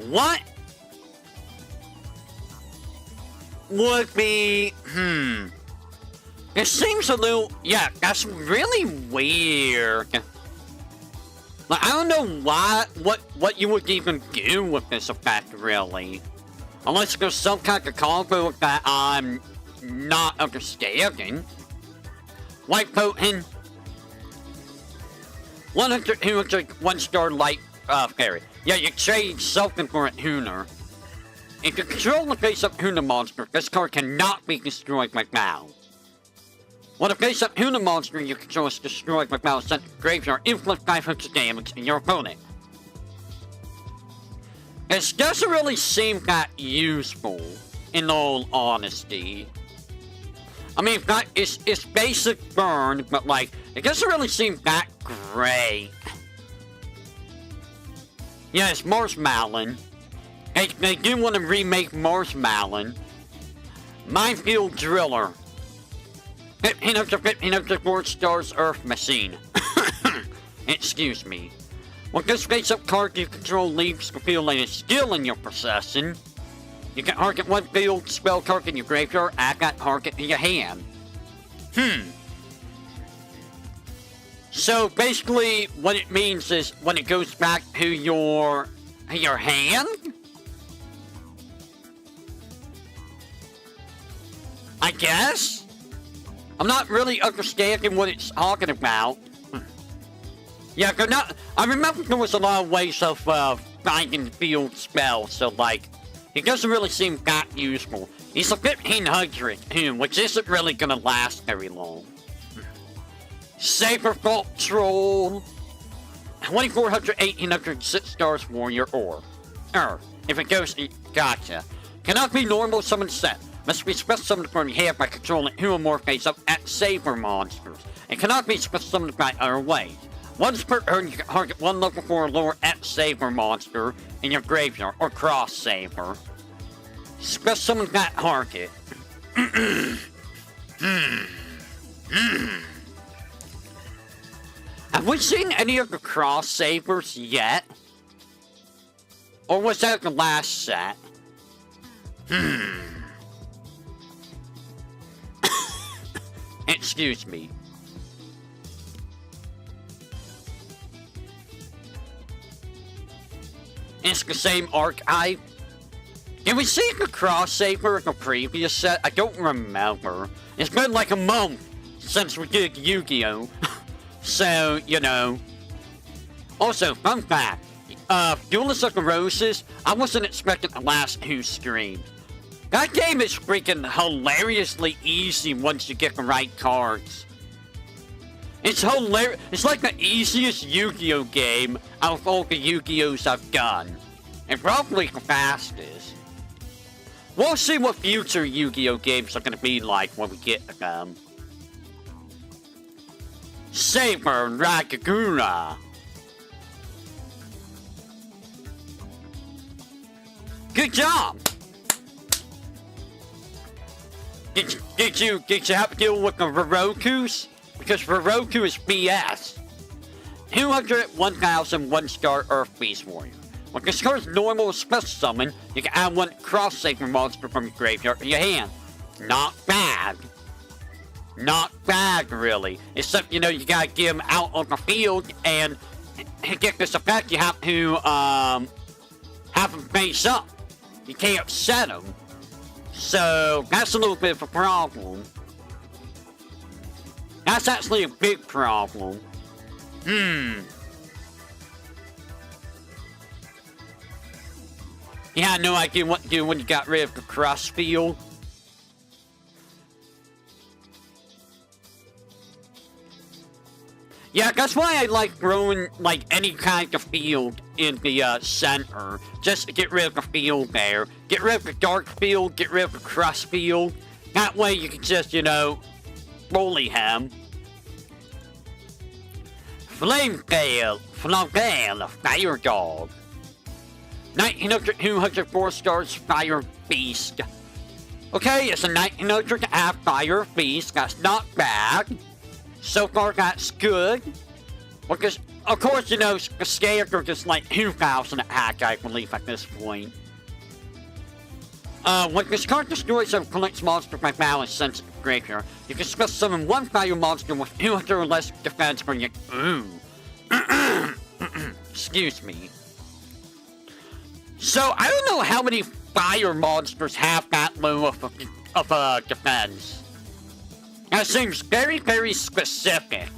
What would be, it seems a little, yeah, that's really weird. Like, I don't know what you would even do with this effect, really. Unless there's some kind of combo that I'm not understanding. White potent. 100, 200, 1-star light fairy. Yeah, you trade something for a Huner. If you control the face-up Huner monster, this card cannot be destroyed by battle. When a face-up Huner monster you control is destroyed by battle sent to the graveyard, inflict 500 damage to your opponent. This doesn't really seem that useful, in all honesty. I mean, it's basic burn, but like, it doesn't really seem that great. Yes, Marshmallow. They do want to remake Marshmallow. Minefield Driller. 15 up to 4 stars Earth Machine. Excuse me. When this face-up card you control leaves the field and is still in your possession, you can target 1 field spell card in your graveyard, add that target in your hand. So basically, what it means is when it goes back to your hand. I guess. I'm not really understanding what it's talking about. Yeah, they're not. I remember there was a lot of ways of finding field spells, so like, it doesn't really seem that useful. He's a 1500, which isn't really gonna last very long. Saberfault Troll. 2400, 1800, 6 stars Warrior Orb. If it goes, gotcha. Cannot be normal summon set. Must be special summoned from your hand by controlling Humorph face-up at Saber monsters. It cannot be special summoned by other ways. Once per turn, you can target 1 level 4 lower at Saber monster in your graveyard, or Cross Saber. Special summon that target. Have we seen any of the cross sabers yet? Or was that the last set? Excuse me. It's the same archive. Did we see the cross saber in the previous set? I don't remember. It's been like a month since we did Yu-Gi-Oh! So, you know. Also, fun fact. Duelist of the Roses, I wasn't expecting the last Who Screamed. That game is freaking hilariously easy once you get the right cards. It's hilarious. It's like the easiest Yu-Gi-Oh! Game out of all the Yu-Gi-Ohs I've done. And probably the fastest. We'll see what future Yu-Gi-Oh! Games are going to be like when we get to them. Saber Ragagura. Good job! Did you have to deal with the Verokus? Because Veroku is BS. 200, 1000, 1-star Earth Beast Warrior. With this card's normal special summon, you can add one cross saber monster from your graveyard to your hand. Not bad. Not bad, really. Except, you know, you gotta get him out on the field, and to get this effect, you have to, have him face up. You can't set him. So, that's a little bit of a problem. That's actually a big problem. You had no idea what to do when you got rid of the cross field. Yeah, that's why I like throwing, like, any kind of field in the, center. Just to get rid of the field there. Get rid of the dark field, get rid of the cross field. That way you can just, you know, bully him. Flametail, Fire Dog. 1900, 204 stars, Fire Beast. Okay, it's a 1900 to add Fire Beast. That's not bad. So far, that's good. Because, of course, you know, the standard is like 2000 attack, I believe, at this point. When this card destroys or collects monster by balance since graveyard, you can special summon one fire monster with 200 or less defense for your. Ooh. Excuse me. So, I don't know how many fire monsters have that low of defense. That seems very, very specific.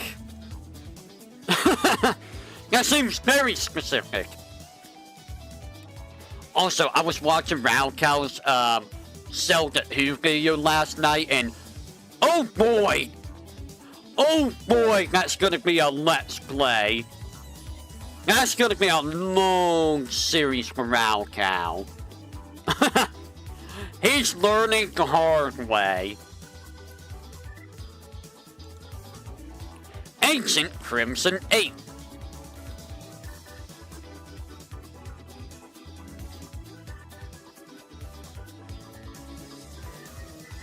That seems very specific. Also, I was watching Raokal's Zelda 2 video last night, and oh boy, that's gonna be a Let's Play. That's gonna be a long series for Raokal. He's learning the hard way. Ancient Crimson Ape.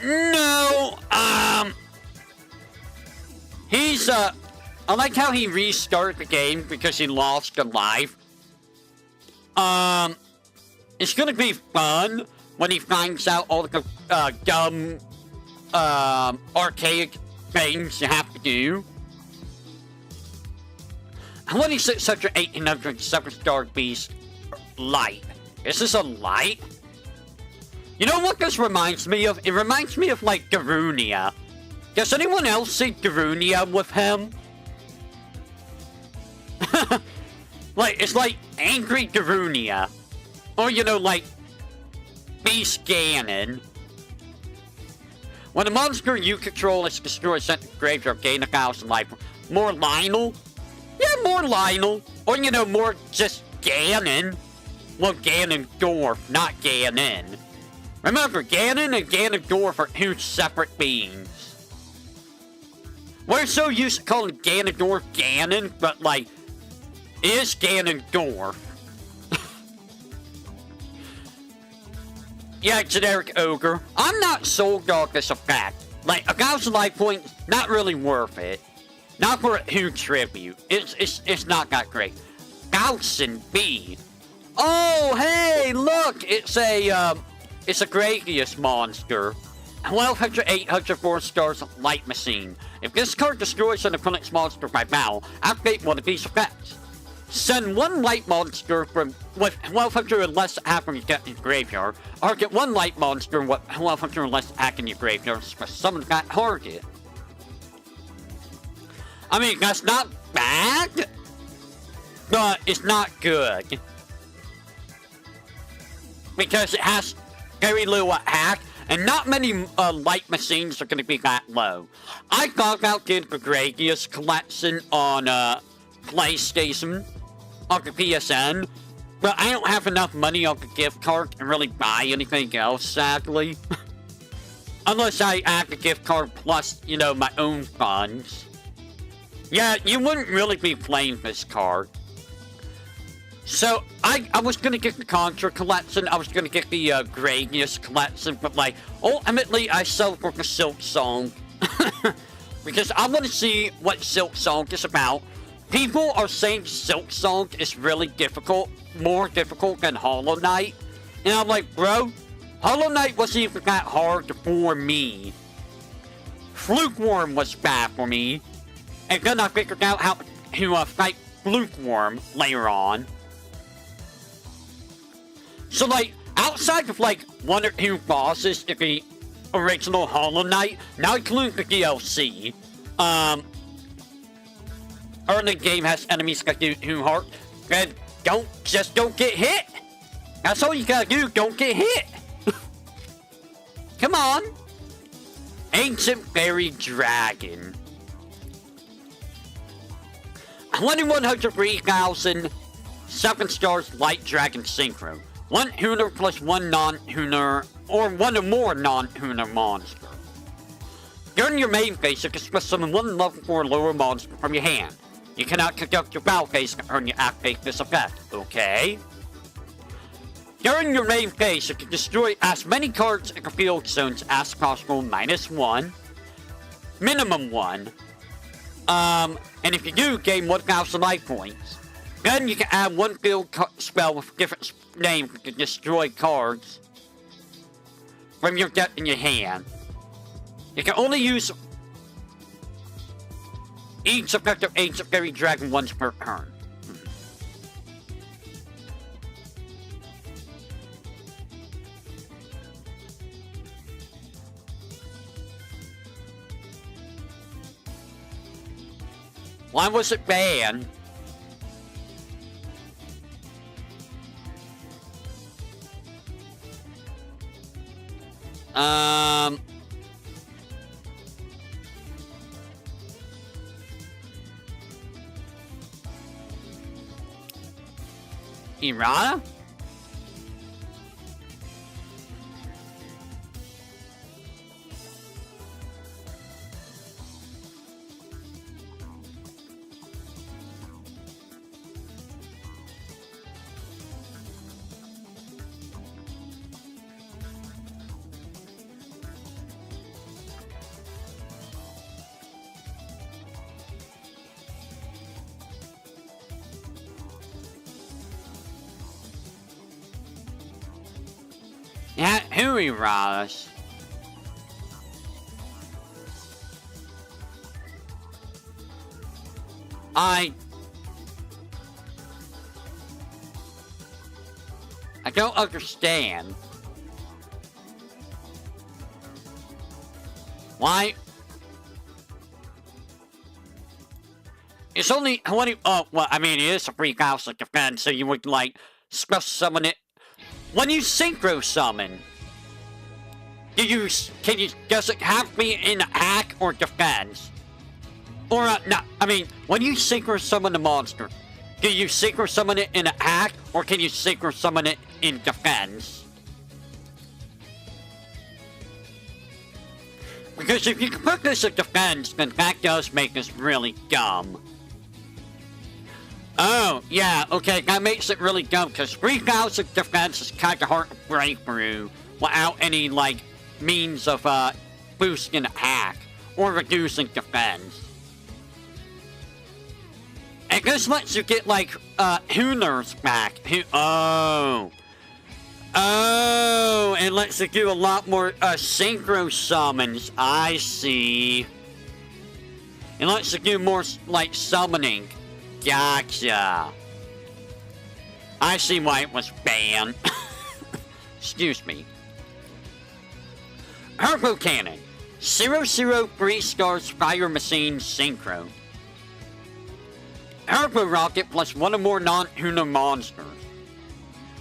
No, he's, I like how he restarted the game because he lost a life. It's gonna be fun when he finds out all the, dumb, archaic things you have to do. 2600, 1800, 7-star beast light. Is this a light? You know what this reminds me of? It reminds me of, like, Darunia. Does anyone else see Darunia with him? Like, it's like Angry Darunia. Or, you know, like, Beast Ganon. When a monster you control is destroyed, sent to the graveyard, gain 1000 life. More Lionel? Yeah, more Lionel. Or, you know, more just Ganon. Well, Ganondorf, not Ganon. Remember, Ganon and Ganondorf are two separate beings. We're so used to calling Ganondorf Ganon, but, like, it is Ganondorf. Yeah, generic ogre. I'm not sold on this effect. Like, 1,000 life points, not really worth it. Not for a huge tribute. It's not that great. 1,000 B. Oh, hey, look! It's a Gradius monster. 1,200, 800, 4 stars light machine. If this card destroys an opponent's monster by battle, activate one of these effects. Send one light monster with 1,200 or less attack from your graveyard, or get one light monster with 1,200 or less attack in your graveyard to summon that target. I mean, that's not bad, but it's not good. Because it has very low attack, and not many light machines are going to be that low. I thought about getting the Gradius collection on PlayStation, on the PSN, but I don't have enough money on the gift card to really buy anything else, sadly. Unless I add the gift card plus, you know, my own funds. Yeah, you wouldn't really be playing this card. So, I was gonna get the Contra collection, I was gonna get the Gradius collection, but like, ultimately I settled for the Silk Song. Because I want to see what Silk Song is about. People are saying Silk Song is really difficult, more difficult than Hollow Knight. And I'm like, bro, Hollow Knight wasn't even that hard for me. Fluke Worm was bad for me. And then I figured out how to fight Fluke Worm later on. So, like, outside of, like, 1 or 2 bosses in the original Hollow Knight, not including the DLC, early game has enemies that do too hard, and don't get hit! That's all you gotta do, don't get hit! Come on! Ancient Fairy Dragon. 2103,000, 7 stars Light Dragon Synchro. 1 Hooner plus 1 non-Hooner, or 1 or more non-Hooner monster. During your main phase, you can special summon 1 level 4 lower monster from your hand. You cannot conduct your battle phase when you activate this effect, okay? During your main phase, you can destroy as many cards in the field zones as possible, -1. Minimum 1. And if you do, gain 1,000 life points. Then you can add 1 field spell with a different name to destroy cards from your deck in your hand. You can only use each effective Ancient Fairy Dragon once per turn. Why was it banned? Irana? Yeah, Huey Ross. I don't understand. Why? It's only 20, oh, well, I mean, it is a free house like defense, so you would, like, special summon it. When you synchro summon, does it have to be in attack or defense? Or, no, I mean, when you synchro summon a monster, do you synchro summon it in attack, or can you synchro summon it in defense? Because if you can put this in defense, then that does make this really dumb. Oh, yeah, okay, that makes it really dumb, because 3,000 defense is kind of hard to break through without any, like, means of, boosting attack or reducing defense. And this lets you get, like, Hooners back. Oh, it lets you do a lot more, synchro summons. I see. It lets you do more, like, summoning. Gotcha. I see why it was banned. Excuse me. Turbo Cannon. 003 stars Fire Machine Synchro. Turbo Rocket plus one or more non-Hooner monsters.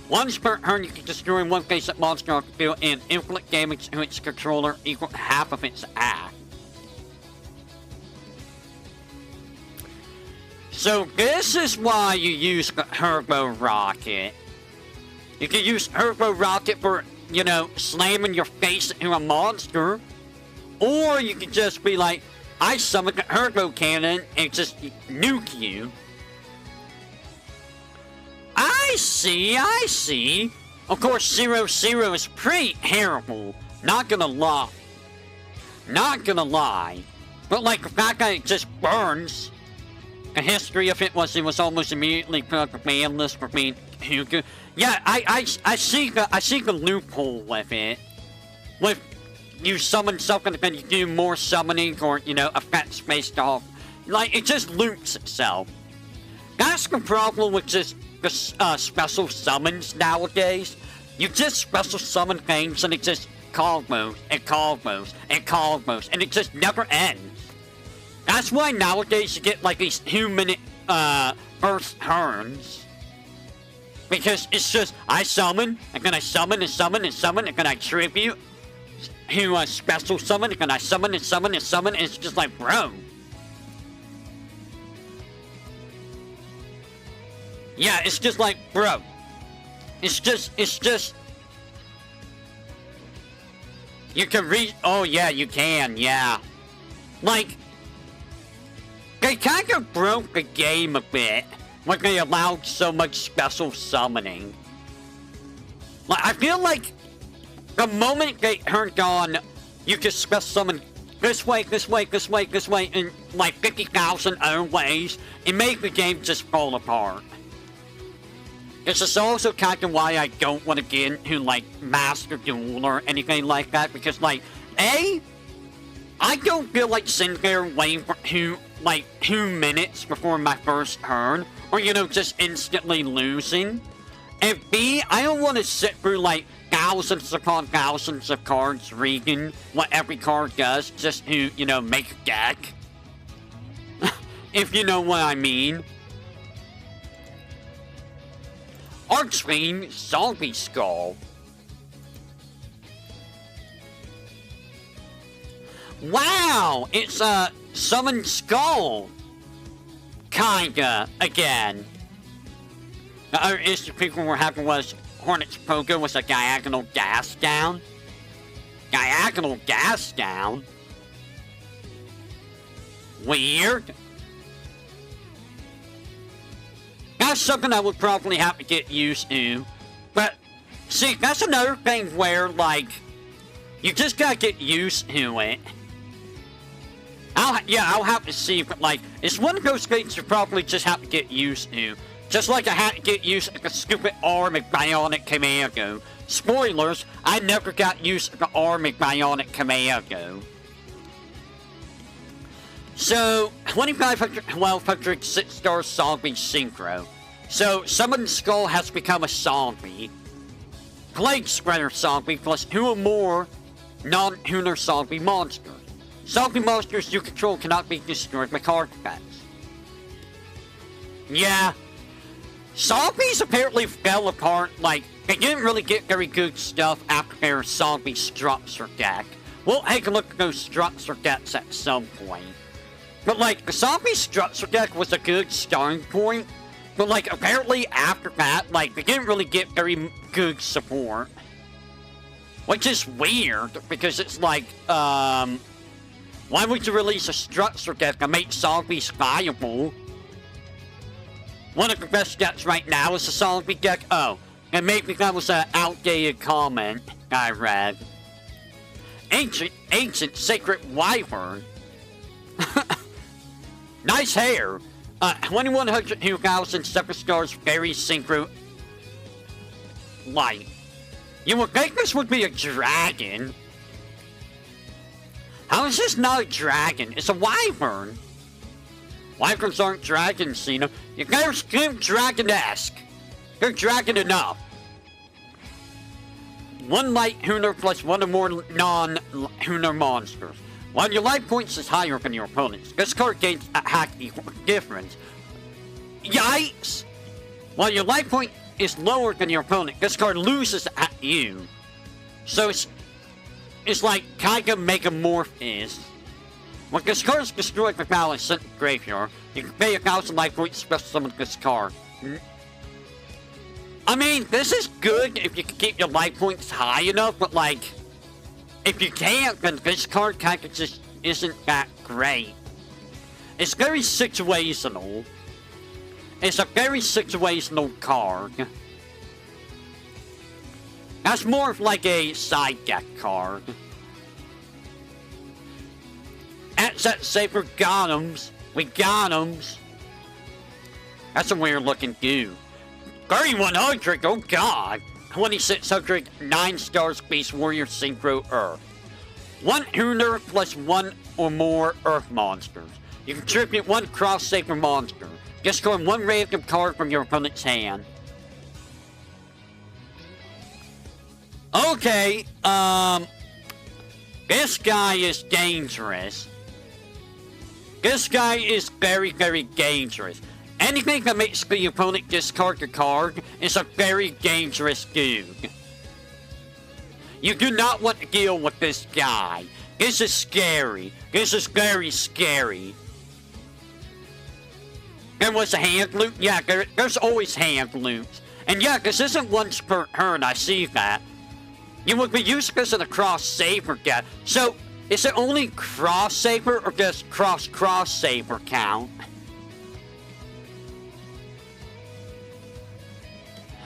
Once per turn, you can destroy one basic monster on the field and inflict damage to its controller equal to half of its attack. So this is why you use the Turbo Rocket. You can use Turbo Rocket for, you know, slamming your face into a monster. Or you can just be like, I summon the Turbo Cannon and just nuke you. I see. Of course, 0 is pretty terrible. Not gonna lie. But like the fact that it just burns. The history of it was almost immediately put on the ban list for being Yugioh. Yeah, I see the loophole with it. With you summon something and then you do more summoning or, you know, effects based off. Like, it just loops itself. That's the problem with just the special summons nowadays. You just special summon things and it just combos and it just never ends. That's why nowadays you get like these 2-minute first turns. Because it's just, I summon, and then I summon, and then I tribute to a special summon, and then I summon, and it's just like, bro. Yeah, it's just like, bro. It's just... You can read... Oh, yeah, you can, yeah. Like... They kind of broke the game a bit when they allowed so much special summoning. Like, I feel like the moment they turned on, you can special summon this way, in like 50,000 other ways, it made the game just fall apart. This is also kind of why I don't want to get into, like, Master Duel or anything like that, because, like, I don't feel like sitting there waiting for 2 minutes before my first turn, or, you know, just instantly losing. And B, I don't want to sit through, like, thousands upon thousands of cards reading what every card does just to, you know, make a deck. If you know what I mean. Archfiend Zombie Skull. Wow! It's a Summon Skull! Kinda, again. The other issue people were having was Hornet's Pogo was a diagonal gas down. Diagonal gas down? Weird. That's something I would probably have to get used to. But, see, that's another thing where, like, you just gotta get used to it. I'll have to see, but, like, it's one of those things you probably just have to get used to. Just like I had to get used to the stupid arm and bionic commando. Spoilers, I never got used to the arm and bionic commando. So, 2500, 1200, 6-star zombie synchro. So, Summon Skull has become a zombie. Plague Spreader zombie plus 2 or more non-Hooner zombie monsters. Zombie monsters you control cannot be destroyed by card effects. Yeah. Zombies apparently fell apart, like, they didn't really get very good stuff after their zombie structure deck. We'll take a look at those structure decks at some point. But, like, the zombie structure deck was a good starting point. But, like, apparently after that, like, they didn't really get very good support. Which is weird, because it's like, why would you release a structure deck to make zombies viable? One of the best decks right now is a zombie deck. Oh, and maybe that was an outdated comment. I read. Ancient sacred wyvern. Nice hair. 2100 2,000 superstars very synchro light. You would think this would be a dragon. How is this not a dragon? It's a wyvern. Wyverns aren't dragons, Cena. You guys give dragon-esque. They're dragon enough. One light Hooner plus one or more non-Hooner monsters. While your life points is higher than your opponent's, this card gains a hack difference. Yikes! While your life point is lower than your opponent, this card loses at you. So it's like kinda Megamorph is. When this card is destroyed with balance sent to graveyard, you can pay 1,000 life points to special summon this card. I mean, this is good if you can keep your life points high enough, but like, if you can't, then this card kinda just isn't that great. It's very situational. It's a very situational card. That's more of like a side deck card. Asset Saber Gotham's. We Gotham's. That's a weird looking dude. 3100, oh god. 2600, 9 stars Beast Warrior Synchro Earth. 1 Hooner plus 1 or more Earth monsters. You contribute 1 Cross Saber monster. Discard 1 random card from your opponent's hand. Okay, this guy is dangerous. This guy is very, very dangerous. Anything that makes the opponent discard the card is a very dangerous dude. You do not want to deal with this guy. This is scary. This is very scary. There was a hand loot? Yeah, there's always hand loots. And yeah, this isn't once per turn, I see that. You would be useless in a Cross Saber deck. So, is it only Cross Saber or does Cross Saber count?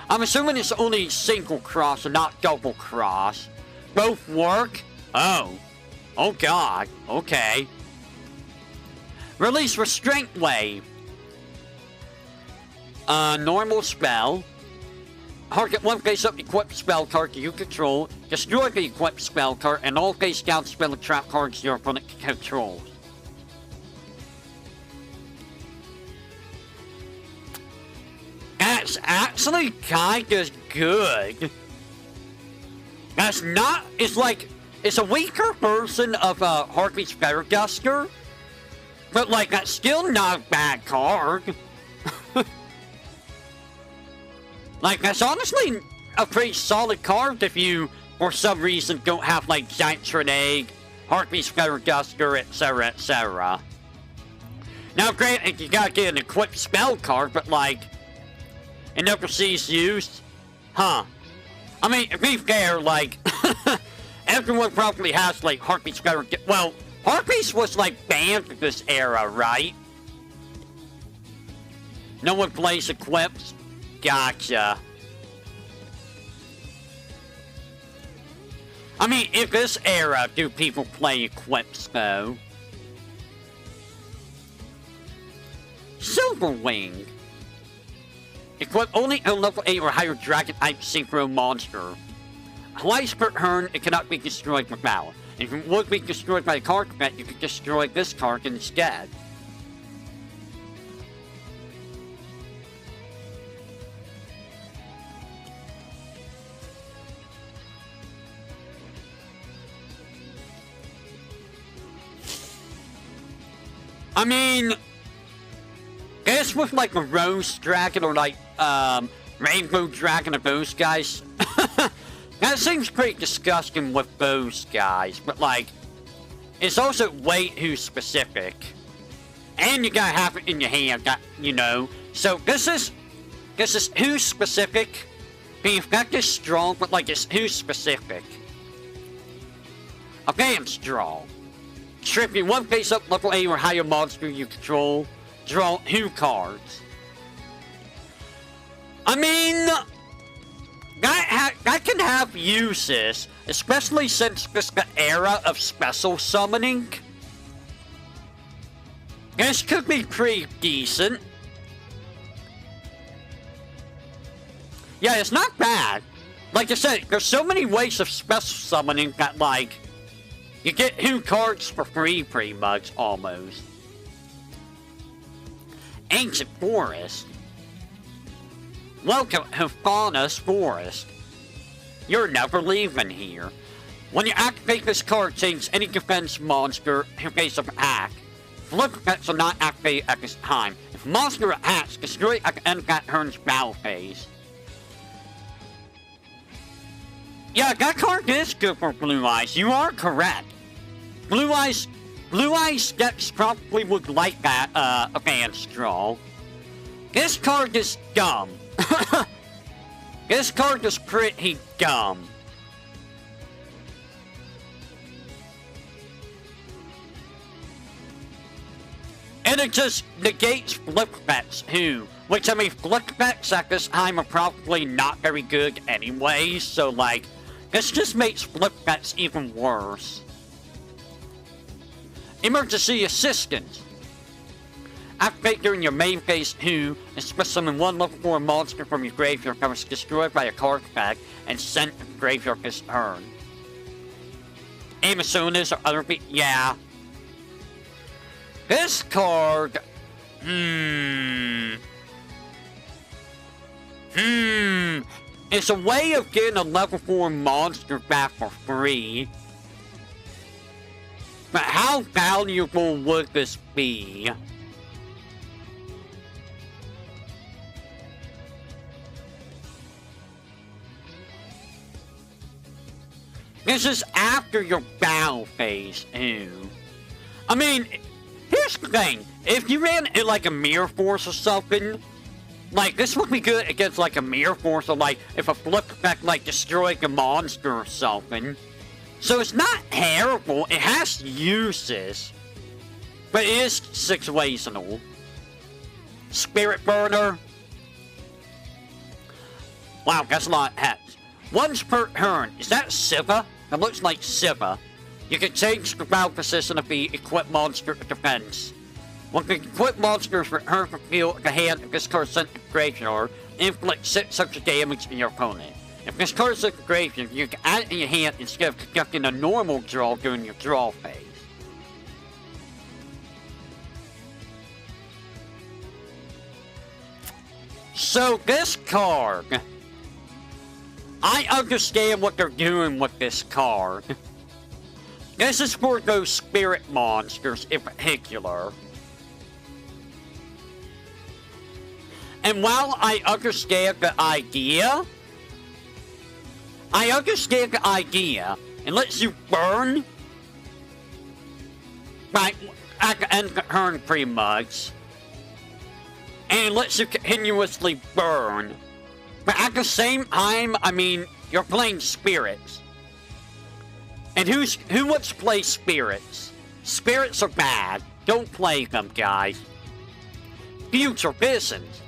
I'm assuming it's only single cross and not double cross. Both work? Oh. Oh god. Okay. Release Restraint Wave. Normal spell. Target one face-up equipped spell card you control. Destroy the equipped spell card and all face-down spell and trap cards your opponent controls. That's actually kinda good. That's not... It's like... It's a weaker version of Harvey's Ferroduster. But like, that's still not a bad card. Like, that's honestly a pretty solid card if you, for some reason, don't have, like, Giant Trenade, Harpy's Ferroduster, etc., etc. Now, granted, you gotta get an equipped spell card, but, like, it never sees use. Huh. I mean, to be fair, like, everyone probably has, like, Harpy's Ferroduster. Well, Harpy's was, like, banned in this era, right? No one plays equipped? Gotcha. I mean, in this era, do people play equips, though? Silverwing. Equip only a level 8 or higher dragon-type synchro monster. Twice per turn, it cannot be destroyed with battle. If it would be destroyed by a card event, you could destroy this card instead. I mean, guess with like a Rose Dragon or like Rainbow Dragon or those guys, that seems pretty disgusting with those guys, but like, it's also way too specific. And you gotta have it in your hand, you know. So this is too specific. The effect is strong, but like it's too specific. Okay, I'm strong. Tripping one face-up level 8 or higher monster you control. Draw 2 cards. I mean, that can have uses, especially since this the era of special summoning. This could be pretty decent. Yeah, it's not bad. Like I said, there's so many ways of special summoning that, like, you get 2 cards for free, pretty much, almost. Ancient Forest. Welcome to Faunus Forest. You're never leaving here. When you activate this card, change any defense monster to face of attack. Flip effects will not activate at this time. If monster attacks, destroy it at the end of that turn's battle phase. Yeah, that card is good for Blue Eyes. You are correct. Blue Eyes decks probably would like that, advanced draw. This card is dumb. This card is pretty dumb. And it just negates flip effects too. Which, I mean, flip effects at this time are probably not very good anyway, so like, this just makes flip effects even worse. Emergency Assistance. Activate during your main phase 2, and special summon 1 level 4 monster from your graveyard that was destroyed by a card effect and sent to the graveyard this turn. Amazonas or other yeah. This card... It's a way of getting a level 4 monster back for free. But how valuable would this be? This is after your battle phase too. I mean, here's the thing. If you ran in like a Mirror Force or something, like this would be good against like a Mirror Force, or like if a flip effect like destroying a monster or something. So it's not terrible. It has uses, but it is situational. Spirit Burner. Wow, that's a lot of hats. Once per turn. Is that Siva? That looks like Siva. You can change the battle position of the equipped monster defense. When the equipped monsters return from field the hand of this card sent to the graveyard, inflict 6 extra damage on your opponent. If this card is sent to the graveyard, you can add it in your hand instead of conducting a normal draw during your draw phase. So this card, I understand what they're doing with this card. This is for those spirit monsters in particular. And while I understand the idea, it lets you burn, right, at the end of the turn pretty much, and it lets you continuously burn. But at the same time, I mean, you're playing spirits. And who wants to play spirits? Spirits are bad. Don't play them, guys. Future Visions.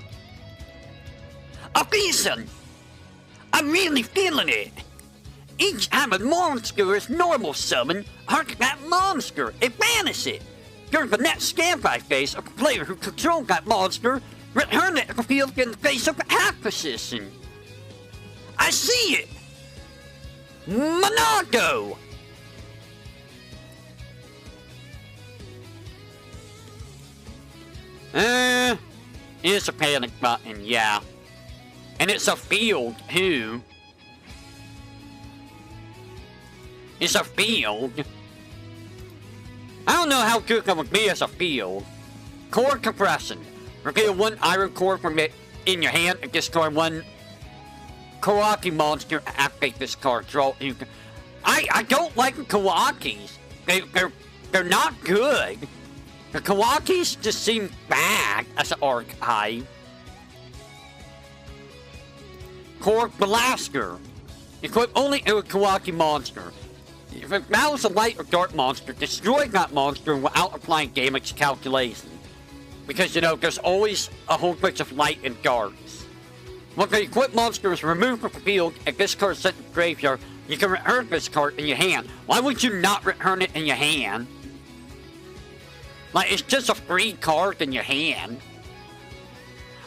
A vision! I'm really feeling it! Each time a monster is normal summon, hark that monster and banish it! During the next standby phase of the player who controls that monster, return it to the field in the face of the attack position. I see it! Monado! It's a panic button, yeah. And it's a field, too. It's a field. I don't know how good that would be as a field. Core Compression. Reveal 1 iron core from it in your hand and discard 1 Kawaki monster to activate this card. Draw. I don't like the Kawakis. They're not good. The Kawakis just seem bad as an archetype. Core Blaster. Equip only a Kawaki monster. If it battles a light or dark monster, destroy that monster without applying damage calculation. Because, you know, there's always a whole bunch of light and darks. When the equipped monster is removed from the field and this card is sent to the graveyard, you can return this card in your hand. Why would you not return it in your hand? Like, it's just a free card in your hand.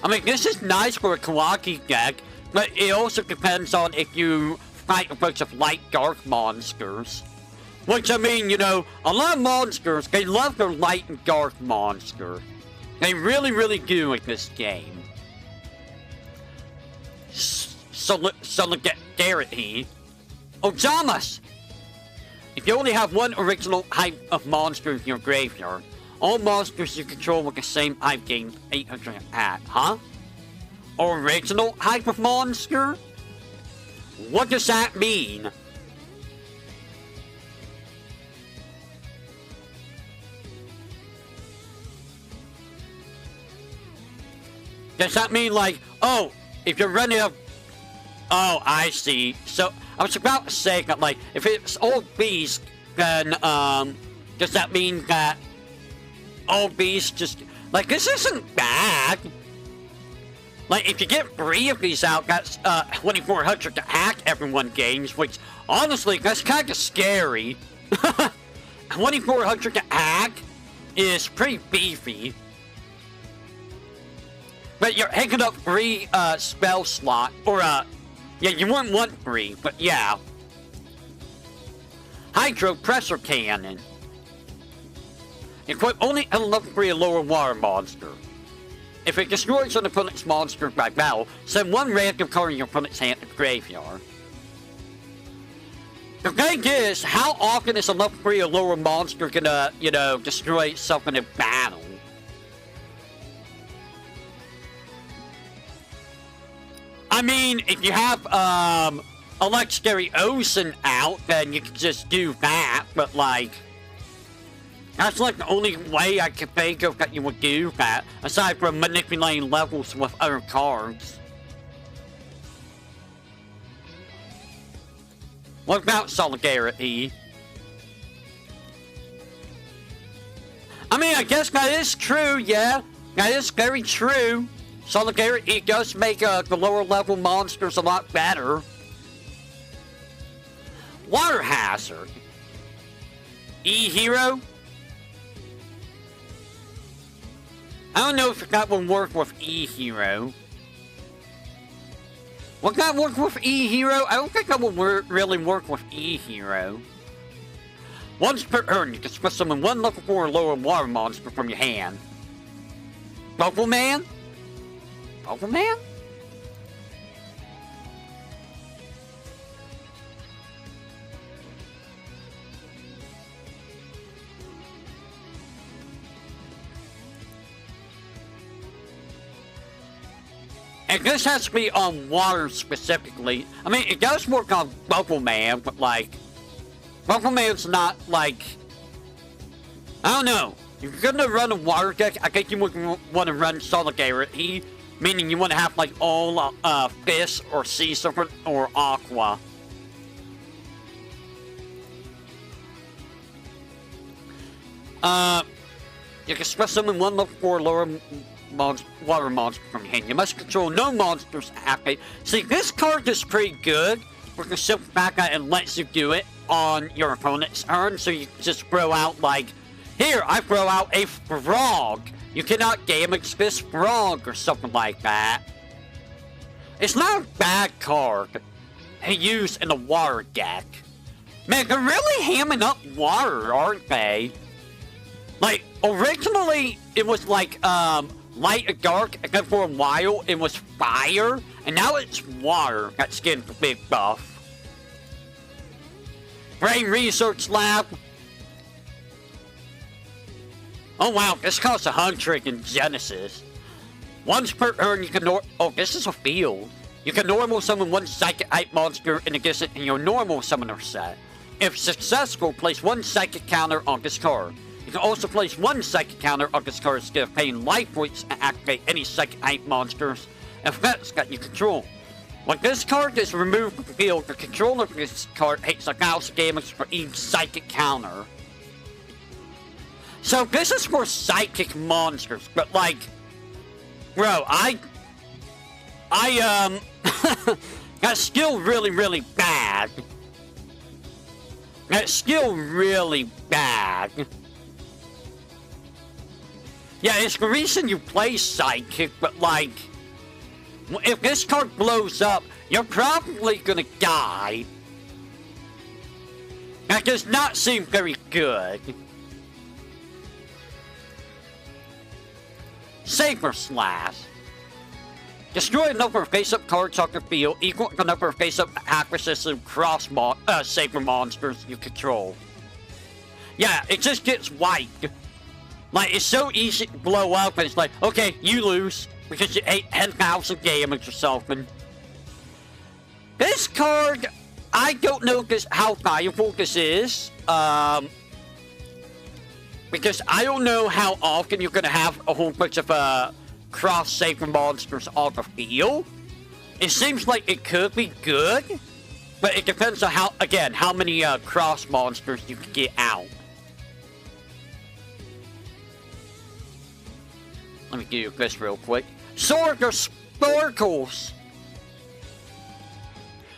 I mean, this is nice for a Kawaki deck, but it also depends on if you fight a bunch of light dark monsters. Which, I mean, you know, a lot of monsters, they love their light and dark monster. They really, really do in this game. Solidarity. Ojamas! If you only have one original type of monster in your graveyard, all monsters you control with the same type gain 800 attack. Huh? Original type of monster? What does that mean? Does that mean like, oh, if you're running up... Oh, I see. So, I was about to say that, like, if it's old beast, then, does that mean that old beast just... Like, this isn't bad. Like, if you get 3 of these out, that's, 2,400 to hack everyone games, which, honestly, that's kind of scary. 2,400 to hack is pretty beefy. But you're picking up 3 spell slot, or yeah, you wouldn't want 3, but yeah. Hydro Pressure Cannon. Equip only a level 3 or lower water monster. If it destroys an opponent's monster by battle, send 1 random card in your opponent's hand to the graveyard. The thing is, how often is a level 3 or lower monster gonna, you know, destroy itself in a battle? I mean, if you have, a Legendary Ocean out, then you can just do that, but, like... That's, like, the only way I can think of that you would do that, aside from manipulating levels with other cards. What about Solidarity? I mean, I guess that is true, yeah. That is very true. Solidarity does make the lower level monsters a lot better. Water Hazard. E-Hero? I don't know if that would work with E-Hero. Would that work with E-Hero? I don't think that would really work with E-Hero. Once per turn, you can split summon 1 level 4 or lower water monster from your hand. Bubble Man? Bubble Man? And this has to be on water specifically. I mean, it does work on Bubble Man, but like... Bubble Man's not like... I don't know. If you're gonna run a water deck, I think you would want to run Solidarity. Meaning you want to have like all Fish or Sea Serpent or Aqua. You can special summon 1 level 4 lower water monster from your hand. You must control no monsters activate. See, this card is pretty good with the simple fact that it lets you do it on your opponent's turn. So you just throw out like, here, I throw out a frog. You cannot damage this frog or something like that. It's not a bad card to use in a water deck. Man, they're really hamming up water, aren't they? Like, originally, it was like, light and dark, and then for a while, it was fire, and now it's water that's getting the big buff. Brain Research Lab. Oh wow, this costs 100 in Genesis. Once per turn, you can oh, this is a field. You can normal summon 1 psychic type monster in addition to your normal summoner set. If successful, place 1 psychic counter on this card. You can also place 1 psychic counter on this card instead of paying life points and activate any psychic type monsters effects that you control. When this card is removed from the field, the controller of this card takes 1,000 damage for each psychic counter. So this is for psychic monsters, but like, bro, That's still really, really bad. That's still really bad. Yeah, it's the reason you play Sidekick, but like, if this card blows up, you're probably gonna die. That does not seem very good. Saber Slash. Destroy a number of face-up cards off the field equal to the number of face-up acquisition saber monsters you control. Yeah, it just gets wiped. Like, it's so easy to blow up, and it's like, okay, you lose, because you ate 10,000 damage or something. This card, I don't know how valuable this is, because I don't know how often you're going to have a whole bunch of, cross-saber monsters on the field. It seems like it could be good, but it depends on how many, cross monsters you can get out. Let me do this real quick. Sword or Sparkles!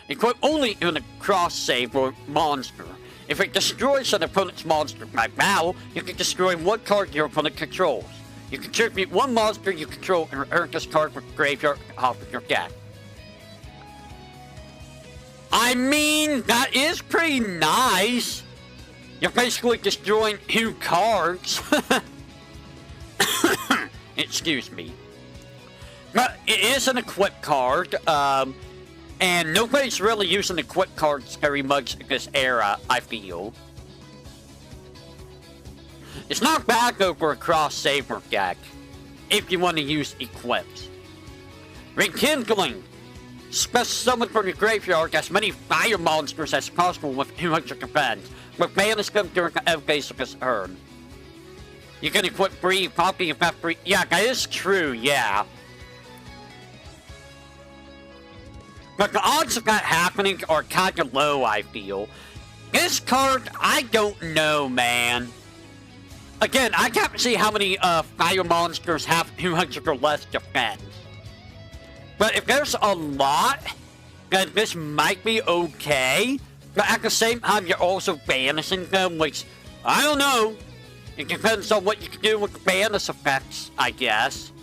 Equip only in a cross-saber monster. If it destroys an opponent's monster by battle, you can destroy one card your opponent controls. You contribute one monster you control and return this card from the graveyard off of your deck. I mean, that is pretty nice. You're basically destroying 2 cards. Excuse me. But it is an equip card, and nobody's really using equip cards very much in this era, I feel. It's not bad though for a cross-saber deck, if you want to use equips. Rekindling. Special summon from your graveyard as many fire monsters as possible with 200 defense, but banish them during the end phase of this turn. You can equip Breathe, Poppy, and Breathe. Yeah, that is true, yeah. But the odds of that happening are kinda low, I feel. This card, I don't know, man. Again, I can't see how many fire monsters have 200 or less defense. But if there's a lot, then this might be okay. But at the same time, you're also banishing them, which, I don't know. It depends on what you can do with the banish effects, I guess.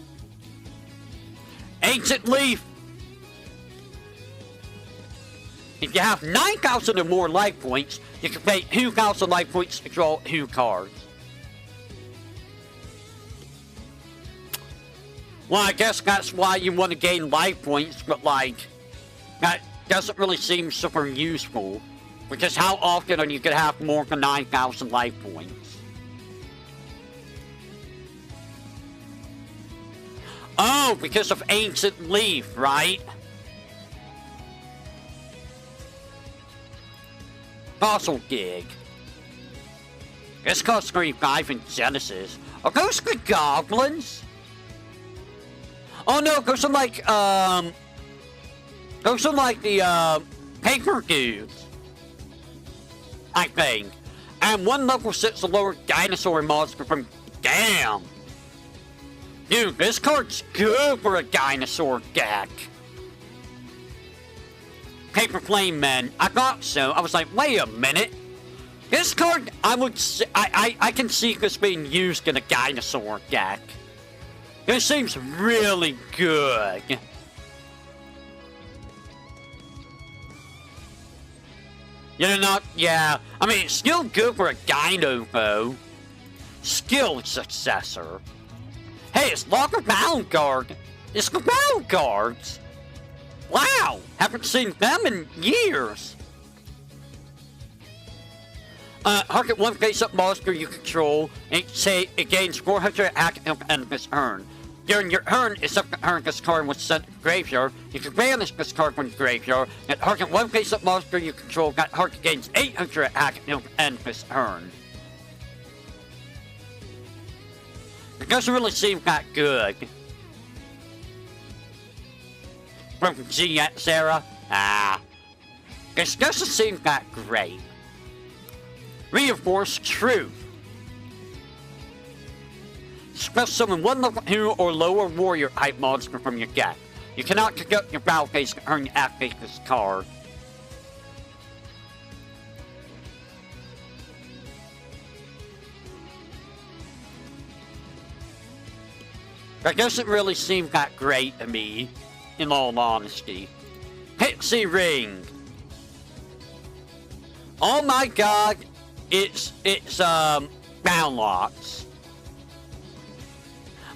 Ancient Leaf. If you have 9,000 or more life points, you can pay 2,000 life points to draw 2 cards. Well, I guess that's why you want to gain life points, but like, that doesn't really seem super useful. Because how often are you going to have more than 9,000 life points? Oh, because of Ancient Leaf, right? Fossil Gig. This costs 35 in Genesis. Are those the goblins? Oh no, those are like the paper dudes, I think. And one level 6 a lower dinosaur monster from. Damn! Dude, this card's good for a dinosaur deck. Paper Flame Men. I thought so. I was like, wait a minute. This card, I can see this being used in a dinosaur deck. This seems really good. You're not, yeah. I mean, it's still good for a dino, though. Skill successor. Hey, it's Locker Battle Guard. It's the Battle Guards. Wow, haven't seen them in years. Target one face-up monster you control, and say it gains 400 attack at the end of this turn. During your turn, except the turn this card was sent to the graveyard, you can banish this card from the graveyard, and target one face-up monster you control, that target gains 800 attack at the end of this turn. It doesn't really seem that good. From GX era? This doesn't seem that great. Reinforce Truth. Special summon one level 2 or lower warrior type monster from your deck. You cannot conduct your battle phase during you activate this card. That doesn't really seem that great to me, in all honesty. Pixie Ring. Oh my god, it's Ballots.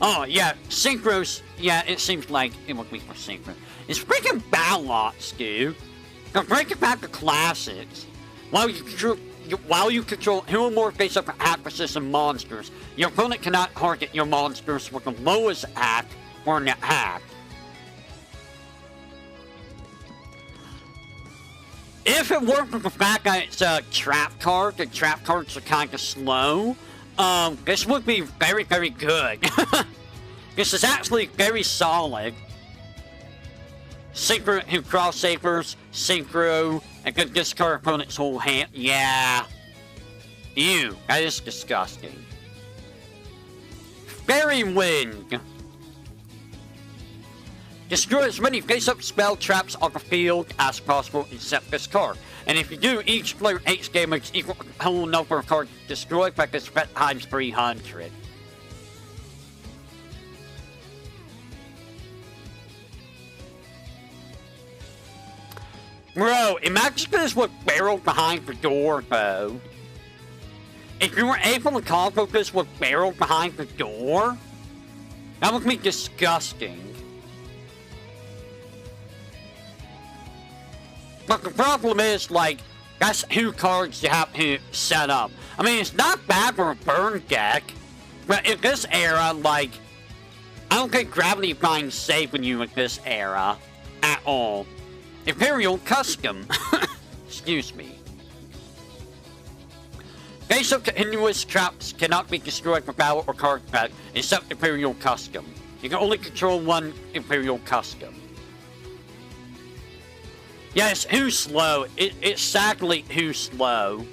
Oh yeah, Synchros, yeah, it seems like it would be for Synchro. It's freaking Ballots, dude. Now break it back to classics. While you control who or more face-up actresses and monsters, your opponent cannot target your monsters with the lowest act or an attack. If it weren't for the fact that it's a trap card, the trap cards are kind of slow, this would be very, very good. This is actually very solid. Synchro who cross-savers, Synchro, and could discard opponent's whole hand. Yeah. Ew, that is disgusting. Fairy Wing. Destroy as many face-up spell traps on the field as possible except this card. And if you do, each player 8 damage equal to the whole number of cards destroyed by this effect times 300. Bro, imagine this was barreled behind the door, though. If you were able to combo this with barreled behind the door, that would be disgusting. But the problem is, like, that's 2 cards you have to set up. I mean, it's not bad for a burn deck, but in this era, like, I don't think Gravity Bind's saving you in this era at all. Imperial Custom. Excuse me. Face-up continuous traps cannot be destroyed for battle or card effect except Imperial Custom. You can only control 1 Imperial Custom. Yeah, it's too slow. It's sadly too slow.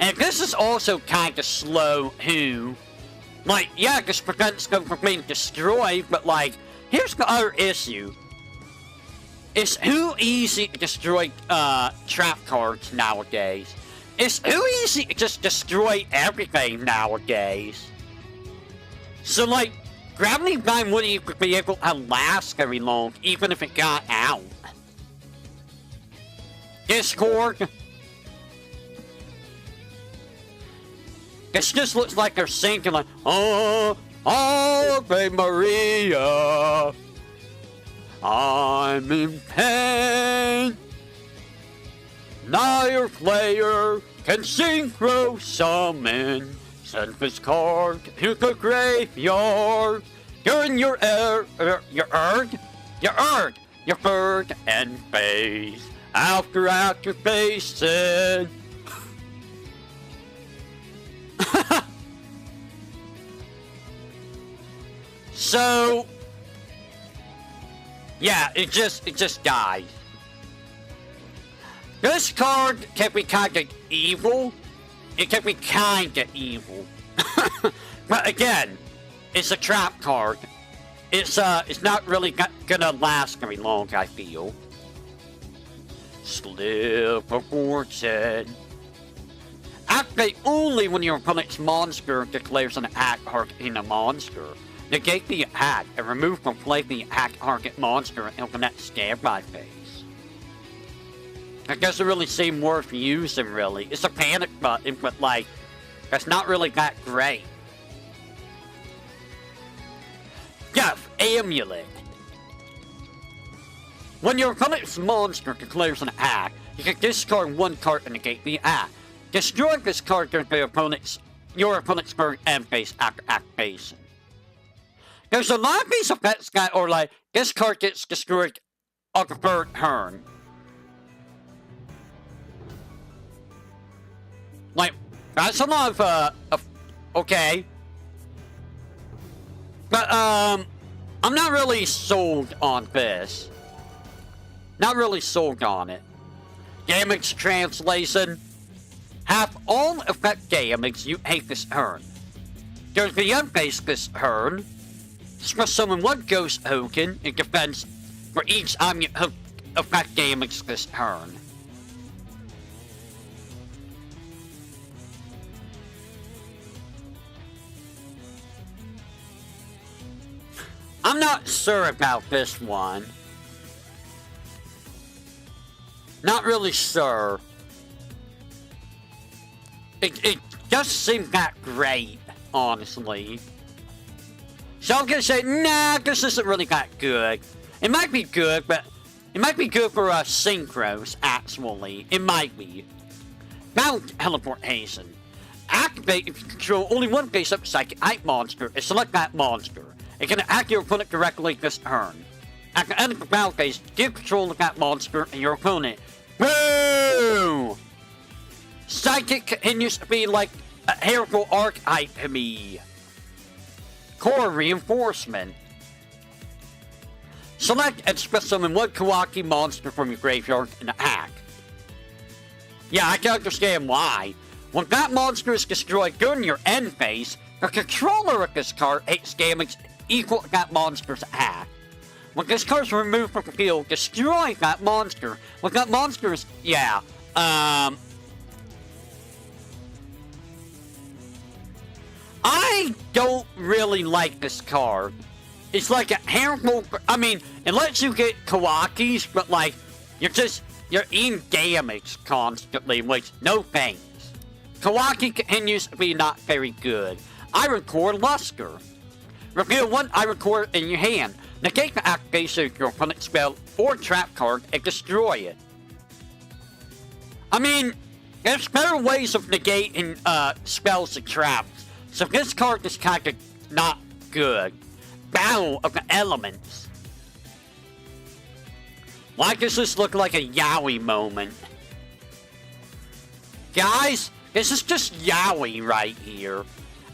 And this is also kind of slow too. Like, yeah, this prevents them from being destroyed, but like, here's the other issue. It's too easy to destroy trap cards nowadays. It's too easy to just destroy everything nowadays. So like, Gravity Bind wouldn't even be able to last very long, even if it got out. Discord. This just looks like they're singing like, oh, Ave Maria. I'm in pain. Now your player can synchro summon. Send this card to the graveyard. During your third end phase. After activation. So, yeah, it just dies. This card can be kind of evil. It can be kind of evil. But again, it's a trap card. It's not really gonna last very long, I feel. Slip of Fortune. Activate only when your opponent's monster declares an attack targeting a monster. Negate the attack and remove from play the attack target monster until the next standby phase. That doesn't really seem worth using, really. It's a panic button, but like, that's not really that great. Jeff, Amulet. When your opponent's monster declares an attack, you can discard 1 card and negate the attack. Destroy this card during your opponent's current end phase after activation. There's a lot of these effects that are like, this card gets destroyed on the 3rd turn. Like, that's a lot of okay. But, I'm not really sold on this. Not really sold on it. Damage translation. Have all effect damage you take this turn. During the end phase this turn, Special summon one Ghost Token in defense for each item effect damage this turn. I'm not sure about this one. Not really sure. It doesn't seem that great, honestly. So I'm gonna say, nah, this isn't really that good. It might be good, but it might be good for synchros, actually. It might be. Battle Teleportation. Activate if you control only one base-up psychic type monster and select that monster. It can attack your opponent directly this turn. At the end of the battle phase, give control of that monster and your opponent. Boom! Psychic continues to be like a Herald archetype to me. Core Reinforcement. Select and special summon one Kawaki monster from your graveyard and attack. Yeah, I can understand why. When that monster is destroyed during your end phase, the controller of this card takes damage equal to that monster's attack. When this card is removed from the field, destroy that monster. When that monster is... yeah, I don't really like this card. It's like a Herald... I mean, it lets you get Kawakis, but like, you're eating damage constantly, which, no thanks. Kawaki continues to be not very good. Iron Core Luster. Reveal one Iron Core in your hand. Negate the activation of your opponent's spell or trap card and destroy it. I mean, there's better ways of negating spells and traps, so this card is kind of not good. Battle of the Elements. Why does this look like a Yaoi moment? Guys, this is just Yaoi right here.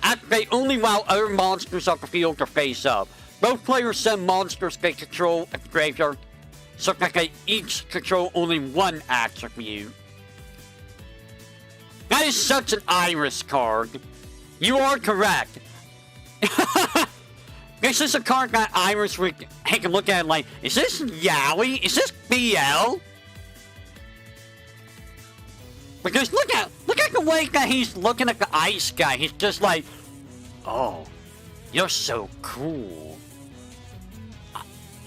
Activate only while other monsters on the field are face up. Both players send monsters they control at the graveyard, so that they each control only one attribute. That is such an Iris card. You are correct. This is a card that Iris would take a look at like, is this Yaoi? Is this BL? Because look at the way that he's looking at the ice guy. He's just like, oh, you're so cool.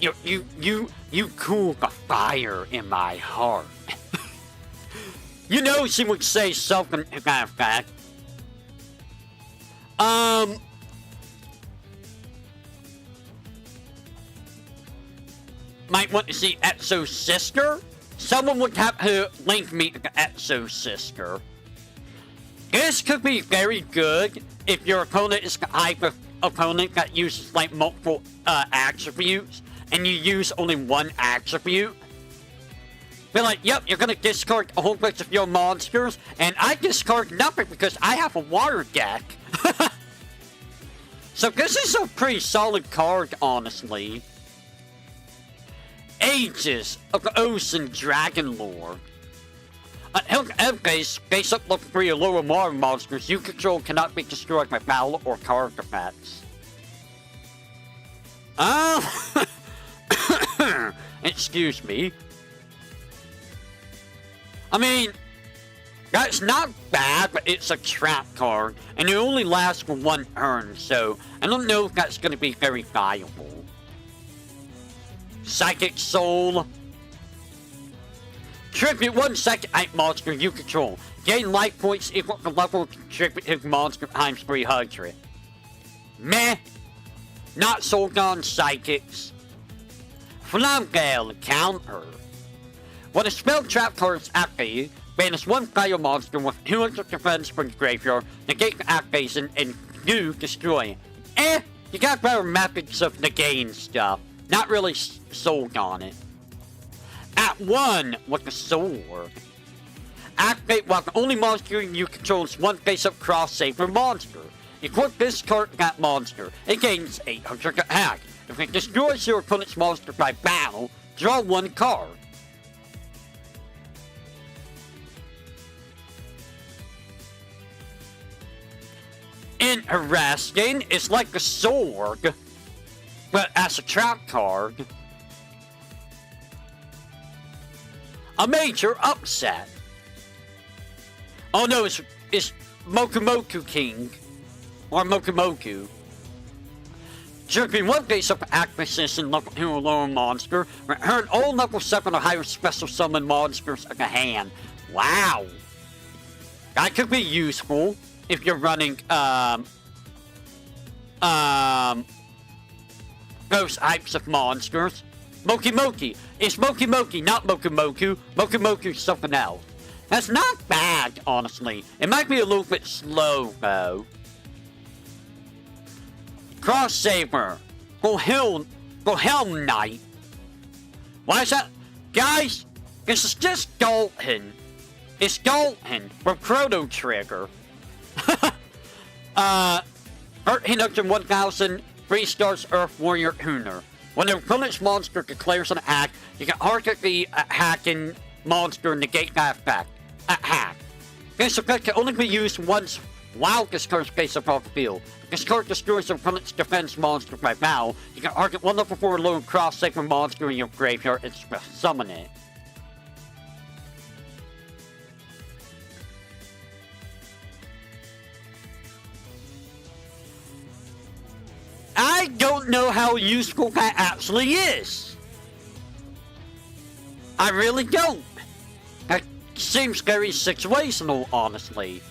You cool the fire in my heart. You know she would say something to that effect. Might want to see Etso's sister? Someone would have to link me to Etso's sister. This could be very good if your opponent is the type of opponent that uses like multiple attributes and you use only one attribute. Be like, yep, you're gonna discard a whole bunch of your monsters, and I discard nothing because I have a water deck. So this is a pretty solid card, honestly. Ages of the Ocean Dragon Lore. Until the end phase, face up level 3 or lower modern monsters you control cannot be destroyed by battle or card effects. Excuse me. I mean, that's not bad, but it's a trap card, and it only lasts for one turn, so I don't know if that's going to be very valuable. Psychic Soul. Tribute one psychic type monster you control. Gain life points equal to the level of contributive monster times 300. Meh. Not sold on psychics. Flamgale counter. When a spell trap card is activated, banish one fire monster with 200 defense from the graveyard, negate the activation, and you destroy it. You got better methods of negating stuff. Not really sold on it. At 1 with the sword. Activate while the only monster you control is one face-up cross-saver monster. Equip this card to that monster. It gains 800 attack. If it destroys your opponent's monster by battle, draw one card. Interesting. It's like a sword. But as a trap card, a major upset. Oh no, it's Mokumoku King, or Mokumoku. Jerking one face up acquisition and level 2 lower monster. Return all level 7 or higher special summon monsters in the hand. Wow. That could be useful if you're running those types of monsters. Moki. It's Moki, not Mokumoku. Mokumoku's something else. That's not bad, honestly. It might be a little bit slow, though. Cross Saber. Wilhelm Knight. Why is that? Guys, this is just Dalton. It's Dalton from Chrono Trigger. Earth Hinduction 1000, 3 stars Earth Warrior Hooner. When the opponent's monster declares an act, you can target the attacking monster and negate that effect. Attack. This effect can only be used once while this card's face off the field. If this card destroys the opponent's defense monster by battle, you can target one level 4 lone cross-saber monster in your graveyard and summon it. I don't know how useful that actually is. I really don't. That seems very situational, honestly.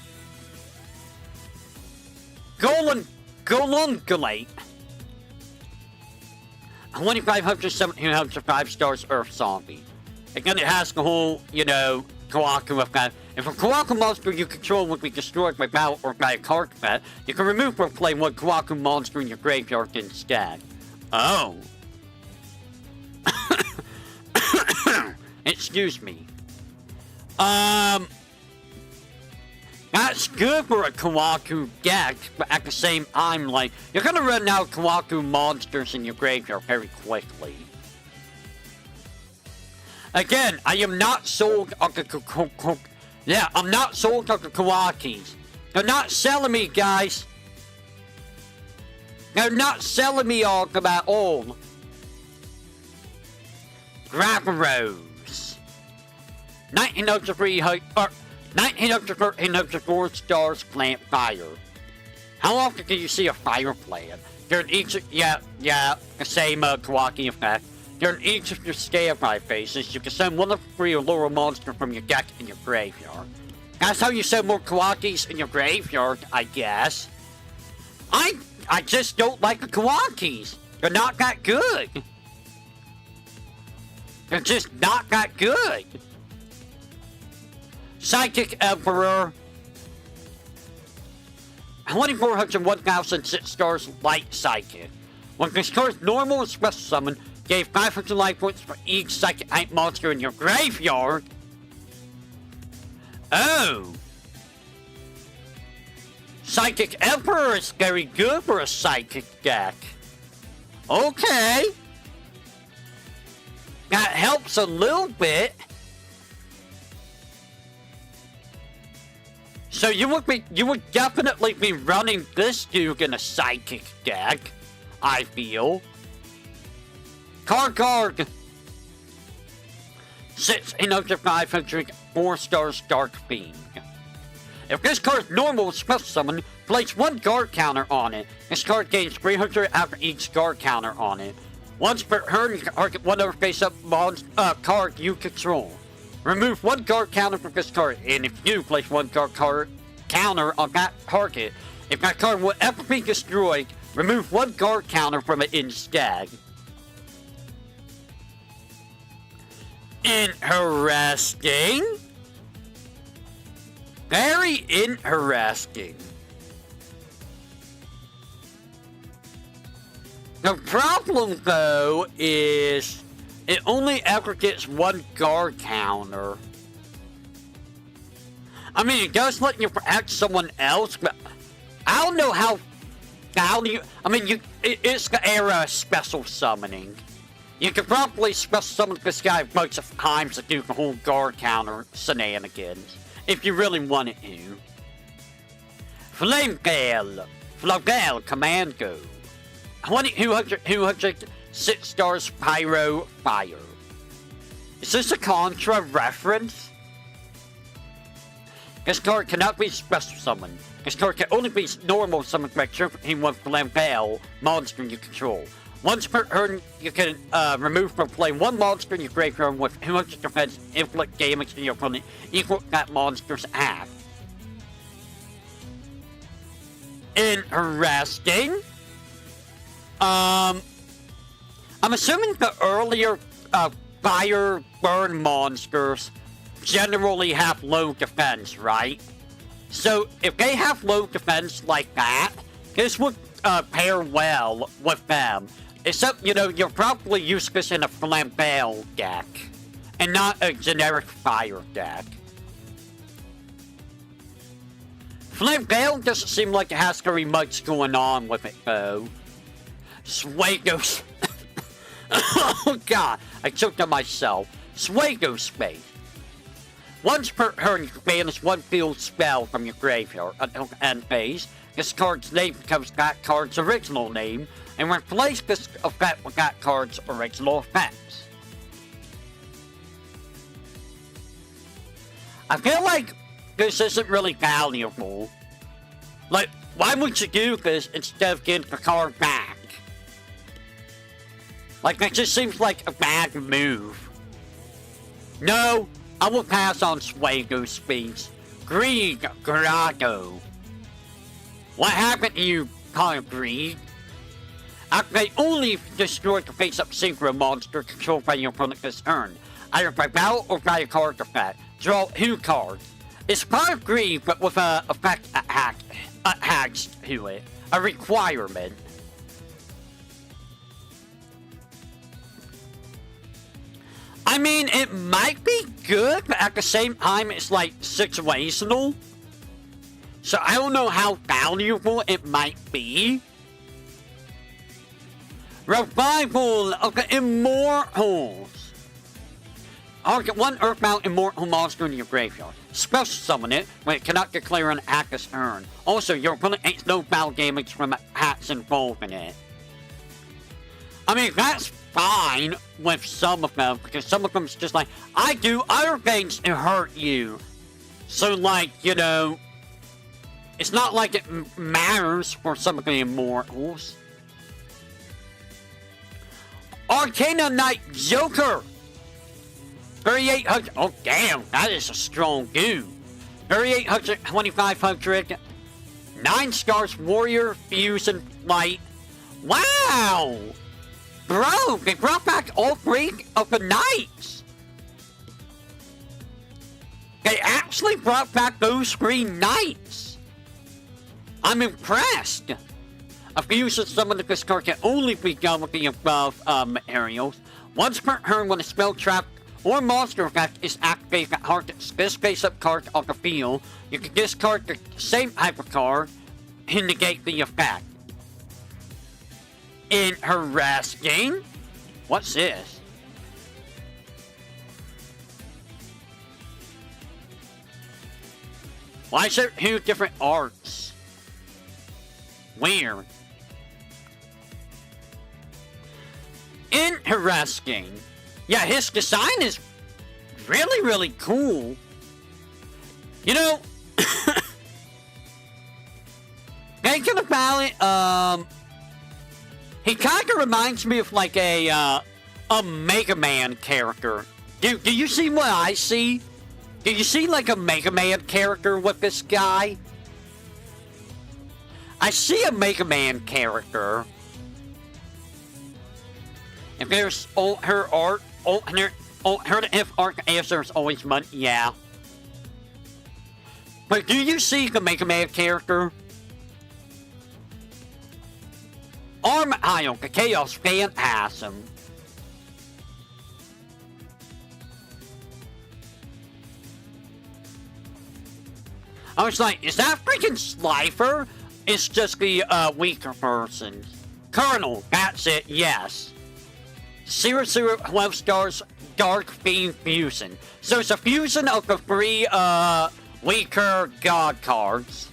Golungulate. 2500, 1700, 5 stars Earth Zombie. Again, it has the whole, Kawaku effect. If a Kawaku monster you control would be destroyed by battle or by a card effect, you can remove or play one Kawaku monster in your graveyard instead. Oh. Excuse me. That's good for a Kawaku deck, but at the same time, you're gonna run out Kawaku monsters in your graveyard very quickly. Again, I am not sold on the I'm not sold on the Kawakis. They're not selling me, guys. They're not selling me on them at all. Graveros. 1903, 1913, 4 stars plant fire. How often do you see a fire plant? During each, the same Kawaki effect. During each of your standby phases, you can send one of 3 or lower monster from your deck in your graveyard. That's how you send more Kawakis in your graveyard, I guess. I just don't like the Kawakis. They're not that good. They're just not that good. Psychic Emperor. 2400, 1006 stars Light Psychic. When this card's normal and special summon, gave 500 life points for each psychic type monster in your graveyard. Oh. Psychic Emperor is very good for a psychic deck. Okay. That helps a little bit. So you would definitely be running this dude in a psychic deck, I feel. Card. 6 under 500, 4 stars Dark Fiend. If this card's normal special summon, place 1 guard counter on it. This card gains 300 after each guard counter on it. Once per turn, you can target one other face-up card you control. Remove 1 guard counter from this card, and if you place 1 guard counter on that target, if that card will ever be destroyed, remove 1 guard counter from it instead. Interesting. Very interesting. The problem, though, is it only ever gets 1 guard counter. I mean, it does let you protect someone else, but I don't know how do you... I mean, it's the era of special summoning. You can probably special summon this guy a bunch of times to do the whole guard counter shenanigans, if you really wanted to. Flagell Commando. 206 stars Pyro Fire. Is this a Contra reference? This card cannot be special summoned. This card can only be normal summoned by him with Flambell monster you control. Once per turn, you can remove from play one monster in your graveyard with 200 defense, inflict damage to your opponent equal to that monster's half. Interesting. I'm assuming the earlier fire burn monsters generally have low defense, right? So if they have low defense like that, this would pair well with them. Except, you know, you're probably use this in a Flambell deck, and not a generic fire deck. Flambell doesn't seem like it has very much going on with it, though. Swago... Oh god, I choked on myself. Swago Space. Once per turn, you can banish one field spell from your graveyard until end phase. This card's name becomes that card's original name, and replace this effect with that card's original effects. I feel like this isn't really valuable. Like, why would you do this instead of getting the card back? Like, that just seems like a bad move. No, I will pass on Swago Speeds. Greed Grotto. What happened to you, Greed? Activate only if you destroy the face-up synchro monster controlled by your opponent this turn, either by battle or by a card effect. Draw 2 cards. It's part of Greed, but with a effect attached to it. A requirement. I mean, it might be good, but at the same time, it's like situational. So I don't know how valuable it might be. Revival of the Immortals. Target one Earthbound Immortal monster in your graveyard. Special summon it when it cannot declare an act this turn. Also, your opponent takes no battle damage from attacks involved in it. I mean, that's fine with some of them, because some of them's just like, I do other things to hurt you. So, like, you know, it's not like it matters for some of the Immortals. Arcana Knight Joker! 3,800. Oh, damn, that is a strong dude. 3,800, 2,500. 9 stars Warrior Fusion Light. Wow! Bro, they brought back all 3 of the Knights. They actually brought back those 3 Knights. I'm impressed. A fusion summon of this card can only be done with the above materials. Once per turn, when a spell trap or monster effect is activated that targets this face-up card on the field, you can discard the same type of card to negate the effect. Interesting. What's this? Why is there 2 different arts? Weird. Interesting. Yeah, his design is really, really cool. You know, thinking about it, he kind of reminds me of like a Mega Man character. Do you see what I see? Do you see like a Mega Man character with this guy? I see a Mega Man character. If there's her art, her if art answer is always money, yeah. But do you see the Mega Man character? Arm Ion, the Chaos Phantasm. I was like, is that freaking Slifer? It's just the weaker person. Colonel, that's it, yes. 0/0 stars Dark Fiend Fusion. So it's a fusion of the 3 weaker god cards.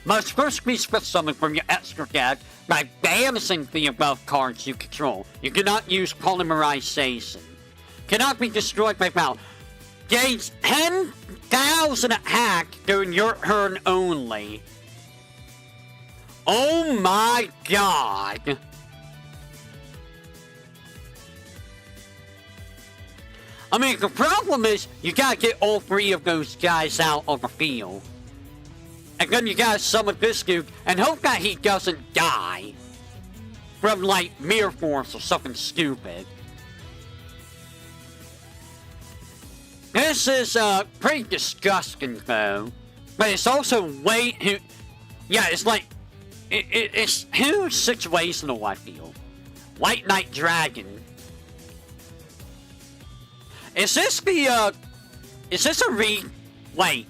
must first be special summoned from your extra deck by banishing the above cards you control. You cannot use polymerization. Cannot be destroyed by battle. Gains 10,000 attack during your turn only. Oh my god. I mean, the problem is, you gotta get all three of those guys out of the field. And then you gotta summon this dude and hope that he doesn't die. From, like, Mirror Force or something stupid. This is, pretty disgusting, though. But it's also way too... Yeah, it's like... It's too situational, I feel. White Knight Dragon. Is this the, is this a wait.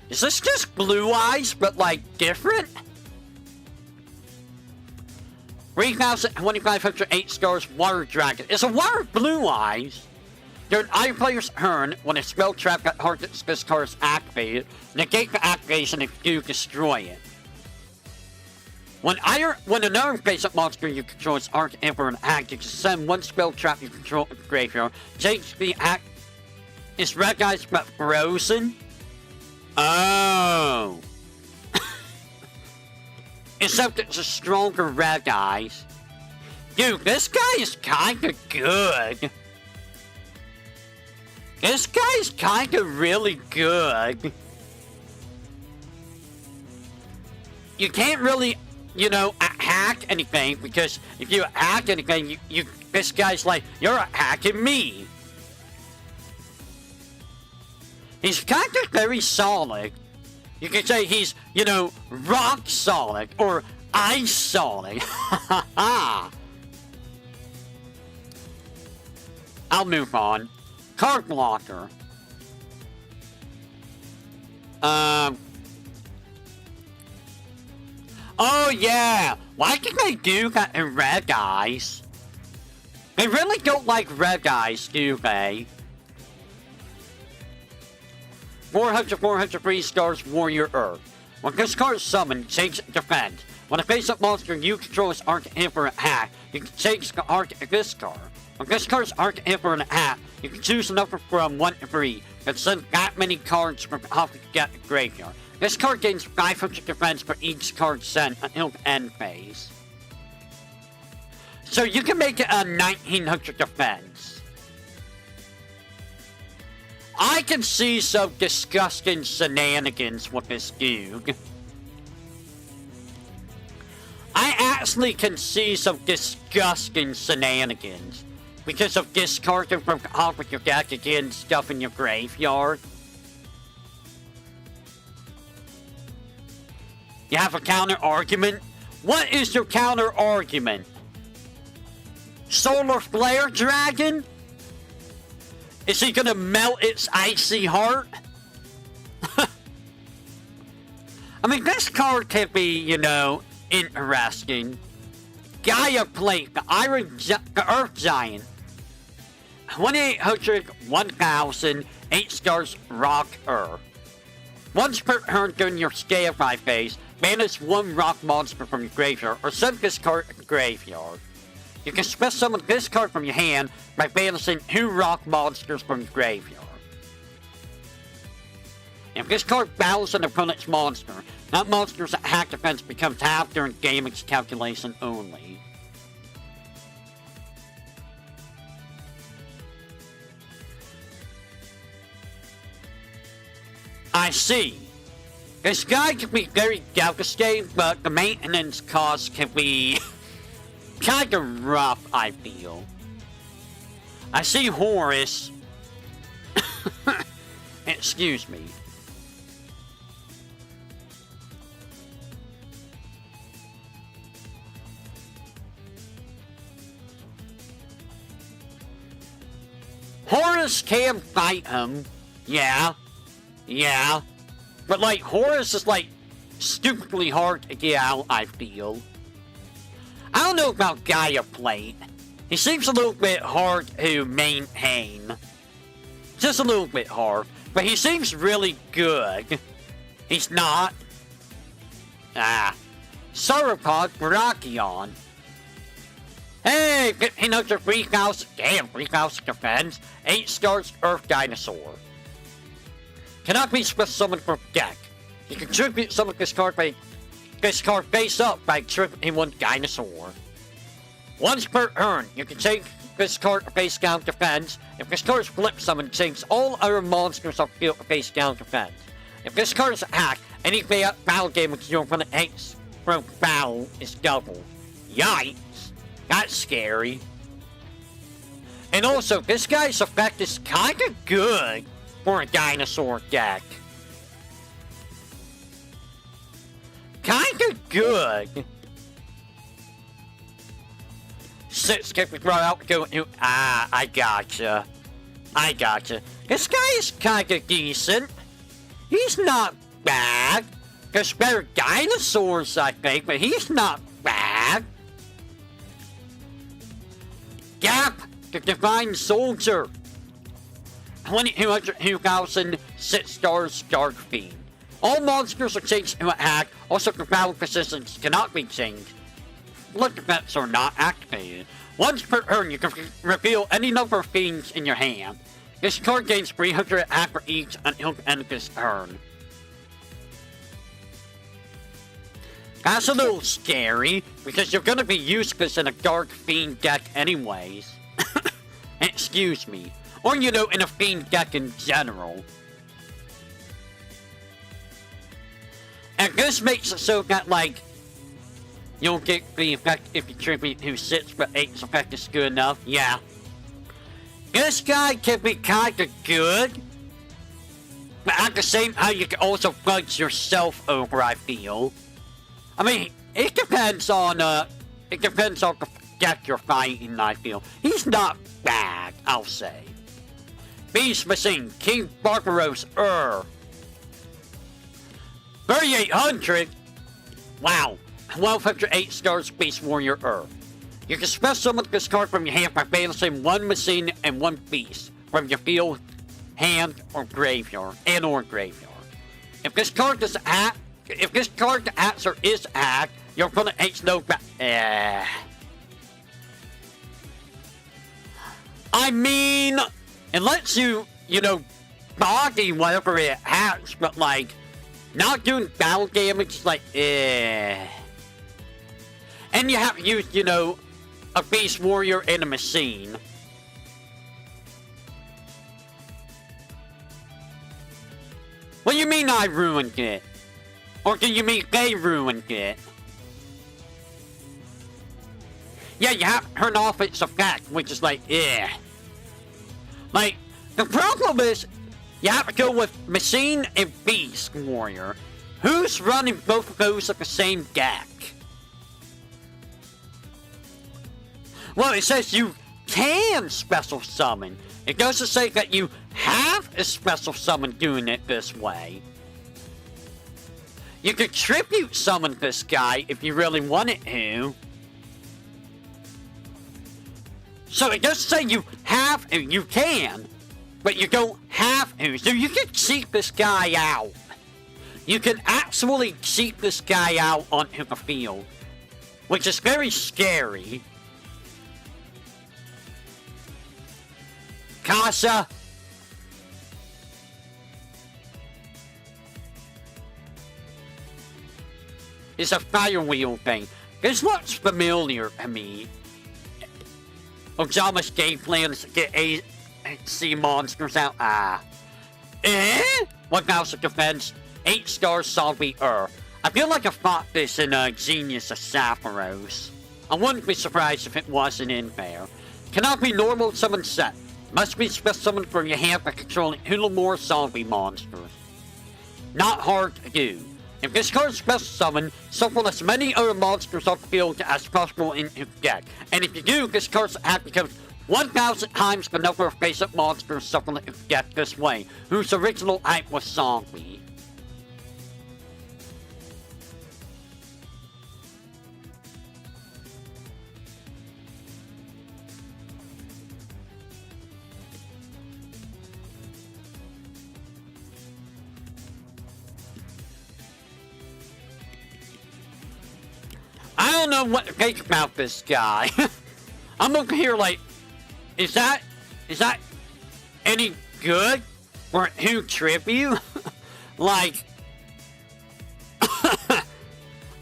Is this just Blue Eyes, but, like, different? 3,2508 stars Water Dragon. It's a Water Blue Eyes. During either player's turn, when a spell trap that targets this card is activated, negate the activation if you destroy it. When another basic monster you control is Arc Emperor and act, you can send one spell trap you control to the graveyard. Change the act. Is Red Eyes but frozen? Oh. Except it's a stronger Red Eyes. Dude, this guy is kinda good. This guy is kinda really good. You can't really, you know, hack anything, because if you hack anything, this guy's like, you're hacking me. He's kind of very solid. You can say he's, you know, rock solid or ice solid. I'll move on. Card blocker. Oh yeah! Why can they do that in Red Eyes? They really don't like Red Eyes, do they? 400, 3 stars Warrior Earth. When this card is summoned, change defend. When a face-up monster you control is Arc Emperor and attack, you can change the Arc of this card. When this card is Arc Emperor and attack, you can choose a number from 1 to 3 and send that many cards from off the graveyard. This card gains 500 defense for each card sent until the end phase. So you can make it a 1900 defense. I can see some disgusting shenanigans with this dude. I actually can see some disgusting shenanigans because of discarding from off with your deck again, stuff in your graveyard. You have a counter argument? What is your counter argument? Solar Flare Dragon? Is he gonna melt its icy heart? I mean, this card can be, you know, interesting. Gaia Plate, the Earth Giant. 1,800, 1,000, 8 stars Rock Earth. Once per turn during your Scale-5 phase, banish 1 rock monster from your graveyard, or send this card to the graveyard. You can special summon this card from your hand by banishing 2 rock monsters from your graveyard. If this card battles an opponent's monster, that monster's attack defense becomes half during damage calculation only. I see. This guy can be very devastating, but the maintenance costs can be kinda rough, I feel. I see Horus. Excuse me. Horus can fight him. Yeah. Yeah. But, like, Horus is, like, stupidly hard to get out, I feel. I don't know about Gaia Plate. He seems a little bit hard to maintain. Just a little bit hard. But he seems really good. He's not. Sauropod Brachion. Hey, 1500 3,000. Damn, 3,000 defense. 8 stars Earth Dinosaur. Cannot be special summoned from deck. You can tribute summon this card face up by tributing one dinosaur. Once per turn, you can take this card face down defense. If this card is flip summoned, takes all other monsters off field face down defense. If this card is attacked, any battle damage your opponent takes from battle is doubled. Yikes! That's scary. And also, this guy's effect is kinda good for a dinosaur deck. Kinda good. 6 can be brought out, go into. I gotcha. This guy is kinda decent. He's not bad. There's better dinosaurs, I think, but he's not bad. Gap, the Divine Soldier. 22,000, 6 stars, Dark Fiend. All monsters are changed to attack, also the battle positions cannot be changed. Blood effects are not activated. Once per turn, you can reveal any number of fiends in your hand. This card gains 300 attack for each until the end of this turn. That's a little scary, because you're gonna be useless in a Dark Fiend deck anyways. Excuse me. Or, you know, in a Fiend deck in general. And this makes it so that, like, you'll get the effect if you tribute to 6, but 8's effect is good enough. Yeah. This guy can be kinda good, but at the same time, you can also fudge yourself over, I feel. I mean, it depends on the deck you're fighting, I feel. He's not bad, I'll say. Beast Machine, King Barbaros, 3,800? Wow. 1,208 stars, Beast Warrior, You can special summon this card from your hand by balancing one machine and one beast from your field, hand, or graveyard, or graveyard. If this card does act, if this card acts or is act, your opponent hates no I mean, it lets you, you know, body whatever it acts, but like, not doing battle damage, like, And you have to use, you know, a Beast Warrior and a machine. What do you mean I ruined it? Or do you mean they ruined it? Yeah, you have to turn off its effect, which is like, Like, the problem is, you have to go with Machine and Beast Warrior. Who's running both of those at the same deck? Well, it says you can special summon. It doesn't say that you have a special summon doing it this way. You could tribute summon this guy if you really wanted to. So it doesn't say you have to, you can, but you don't have to. So you can seek this guy out. You can actually seek this guy out onto the field, which is very scary. Casa. It's a fire wheel thing. This looks familiar to me. Ojama's game plan is to get sea monsters out. 1,000 defense, 8 stars zombie I feel like I fought this in Genius of Sapphires. I wouldn't be surprised if it wasn't in there. Cannot be normal summon set. Must be special summoned from your hand by controlling 2 or more zombie monsters. Not hard to do. If this card is special summoned, shuffle as many other monsters off the field as possible into the deck. And if you do, this card's attack becomes 1,000 times the number of basic monsters shuffled into the deck this way, whose original type was zombie. don't know what to think about this guy. I'm over here like, is that any good for who tribute? Like,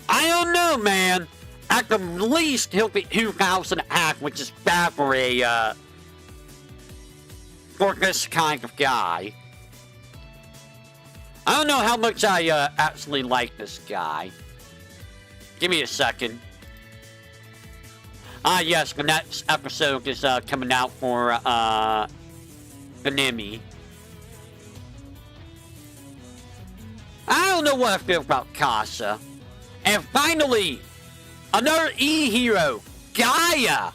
I don't know, man. At the least, he'll be 2,000 act, which is bad for for this kind of guy. I don't know how much I actually like this guy. Give me a second. Yes, the next episode is coming out for Benemi. I don't know what I feel about Casa. And finally, another E-hero, Gaia.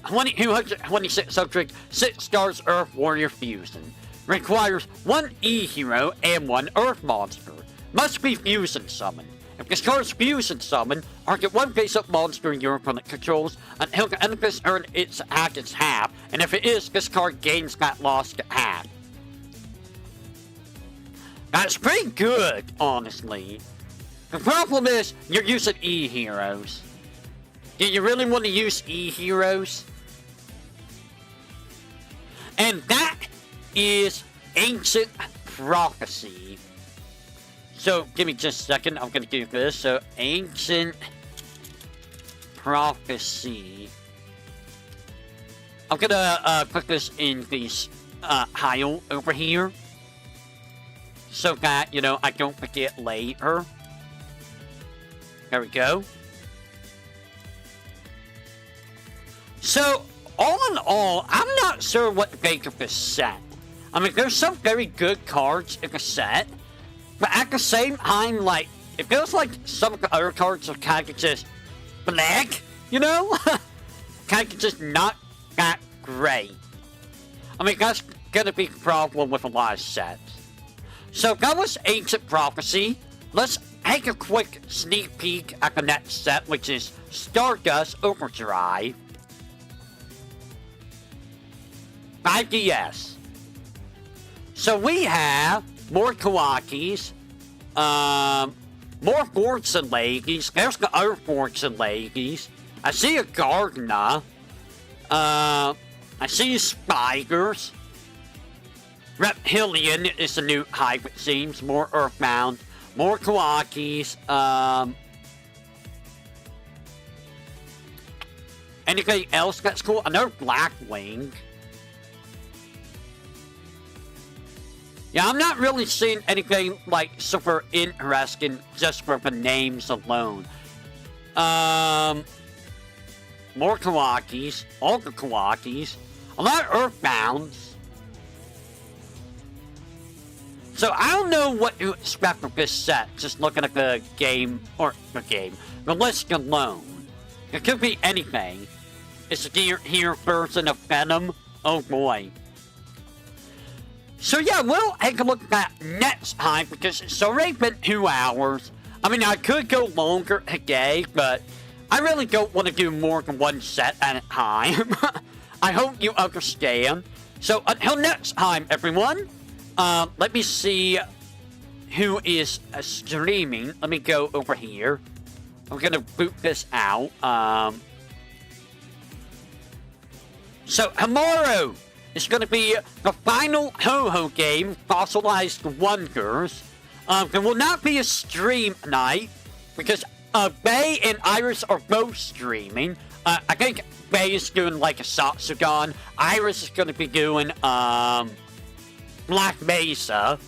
226 subject, 6 stars Earth Warrior Fusion. Requires 1 E-hero and 1 Earth monster. Must be fusion summoned. If this card is fusion summoned, target 1 face-up monster your opponent controls until the end of this turn its attack is half, and if it is, this card gains that lost attack. That's pretty good, honestly. The problem is, you're using E-heroes. Do you really want to use E-heroes? And that is Ancient Prophecy. So, give me just a second, I'm gonna do this. So, Ancient Prophecy. I'm gonna put this in this tile over here. So that, you know, I don't forget later. There we go. So, all in all, I'm not sure what to think of this set. I mean, there's some very good cards in the set, but at the same time, like, it feels like some of the other cards are kind of just black, you know? Kind of just not that great. I mean, that's gonna be the problem with a lot of sets. So that was Ancient Prophecy. Let's take a quick sneak peek at the next set, which is Stardust Overdrive. 5DS. So we have more Kawakis, more Fortune Ladies. There's the other Fortune Ladies. I see a Gardener. I see Spiders. Reptilian is the new hype, it seems. More Earthbound. More Kawakis. Anything else that's cool? Another Blackwing. Yeah, I'm not really seeing anything, like, super interesting just for the names alone. More Kawakis. All the Kawakis. A lot of Earthbounds. So, I don't know what to expect from this set, just looking at the the list alone. It could be anything. It's a here version of Venom. Oh boy. So yeah, we'll take a look at that next time, because it's already been 2 hours. I mean, I could go longer today, but I really don't want to do more than one set at a time. I hope you understand. So until next time, everyone, let me see who is streaming. Let me go over here. I'm going to boot this out. So tomorrow is going to be the final Ho-Ho game, Fossilized Wonders. There will not be a stream tonight, because Bay and Iris are both streaming. I think Bay is doing like a Zatsudan. Iris is going to be doing Black Mesa.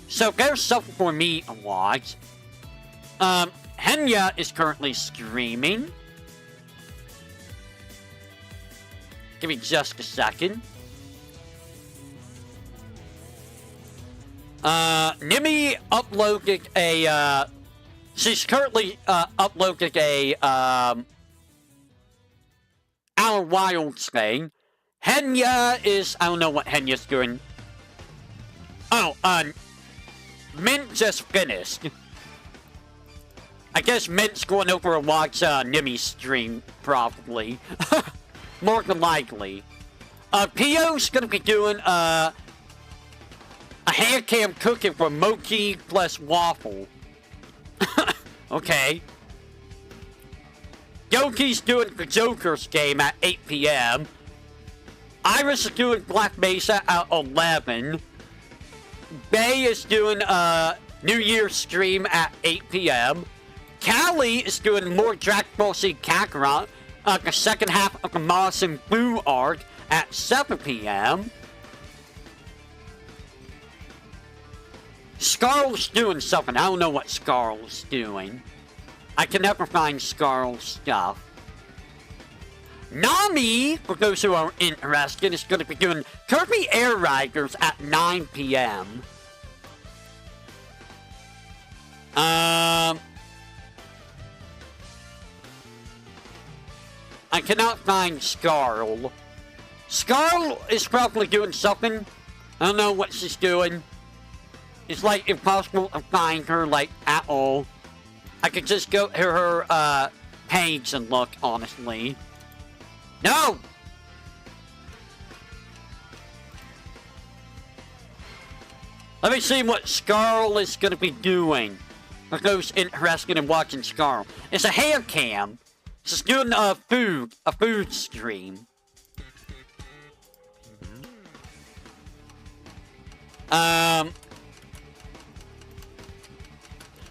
So there's something for me to watch. Henya is currently streaming. Give me just a second. Nimi uploaded a, she's currently, uploaded a, Outer Wilds thing. Henya is, I don't know what Henya's doing. Oh, Mint just finished. I guess Mint's going over and watch, Nimi's stream, probably. More than likely. P.O.'s gonna be doing, a hand cam cooking for Mochi plus Waffle. Okay. Yoki's doing the Joker's game at 8 p.m. Iris is doing Black Mesa at 11. Bay is doing a New Year's stream at 8 p.m. Callie is doing more Dragon Ball Z Kakarot, the second half of the Moss and Boo arc at 7 p.m. Scarl's doing something. I don't know what Scarl's doing. I can never find Scarl's stuff. Nami, for those who are interested, is going to be doing Kirby Air Riders at 9 p.m. I cannot find Scarl. Scarl is probably doing something. I don't know what she's doing. It's like impossible to find her, like, at all. I could just go to her page and look, honestly. No! Let me see what Scarl is going to be doing. For those interested in watching Scarl. It's a hair cam. She's doing a food stream.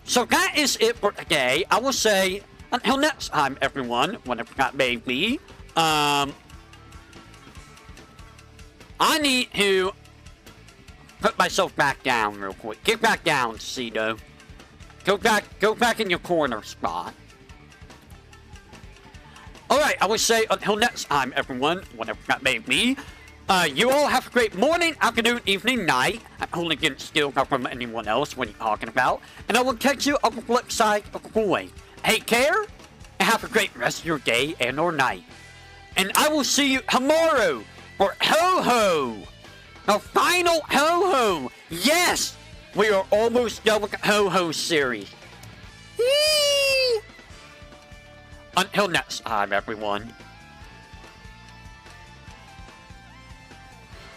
So that is it for today. I will say, until next time, everyone, whenever that may be, I need to put myself back down real quick. Get back down, Cedo. Go back in your corner spot. Alright, I would say until next time, everyone, whatever that may be, you all have a great morning, afternoon, evening, night. I only get steal from anyone else when you're talking about. And I will catch you on the flip side of the coin. Take care, and have a great rest of your day and or night. And I will see you tomorrow for Ho-Ho! The final Ho-Ho! Yes! We are almost done with the Ho-Ho series. Eee! Until next time, everyone.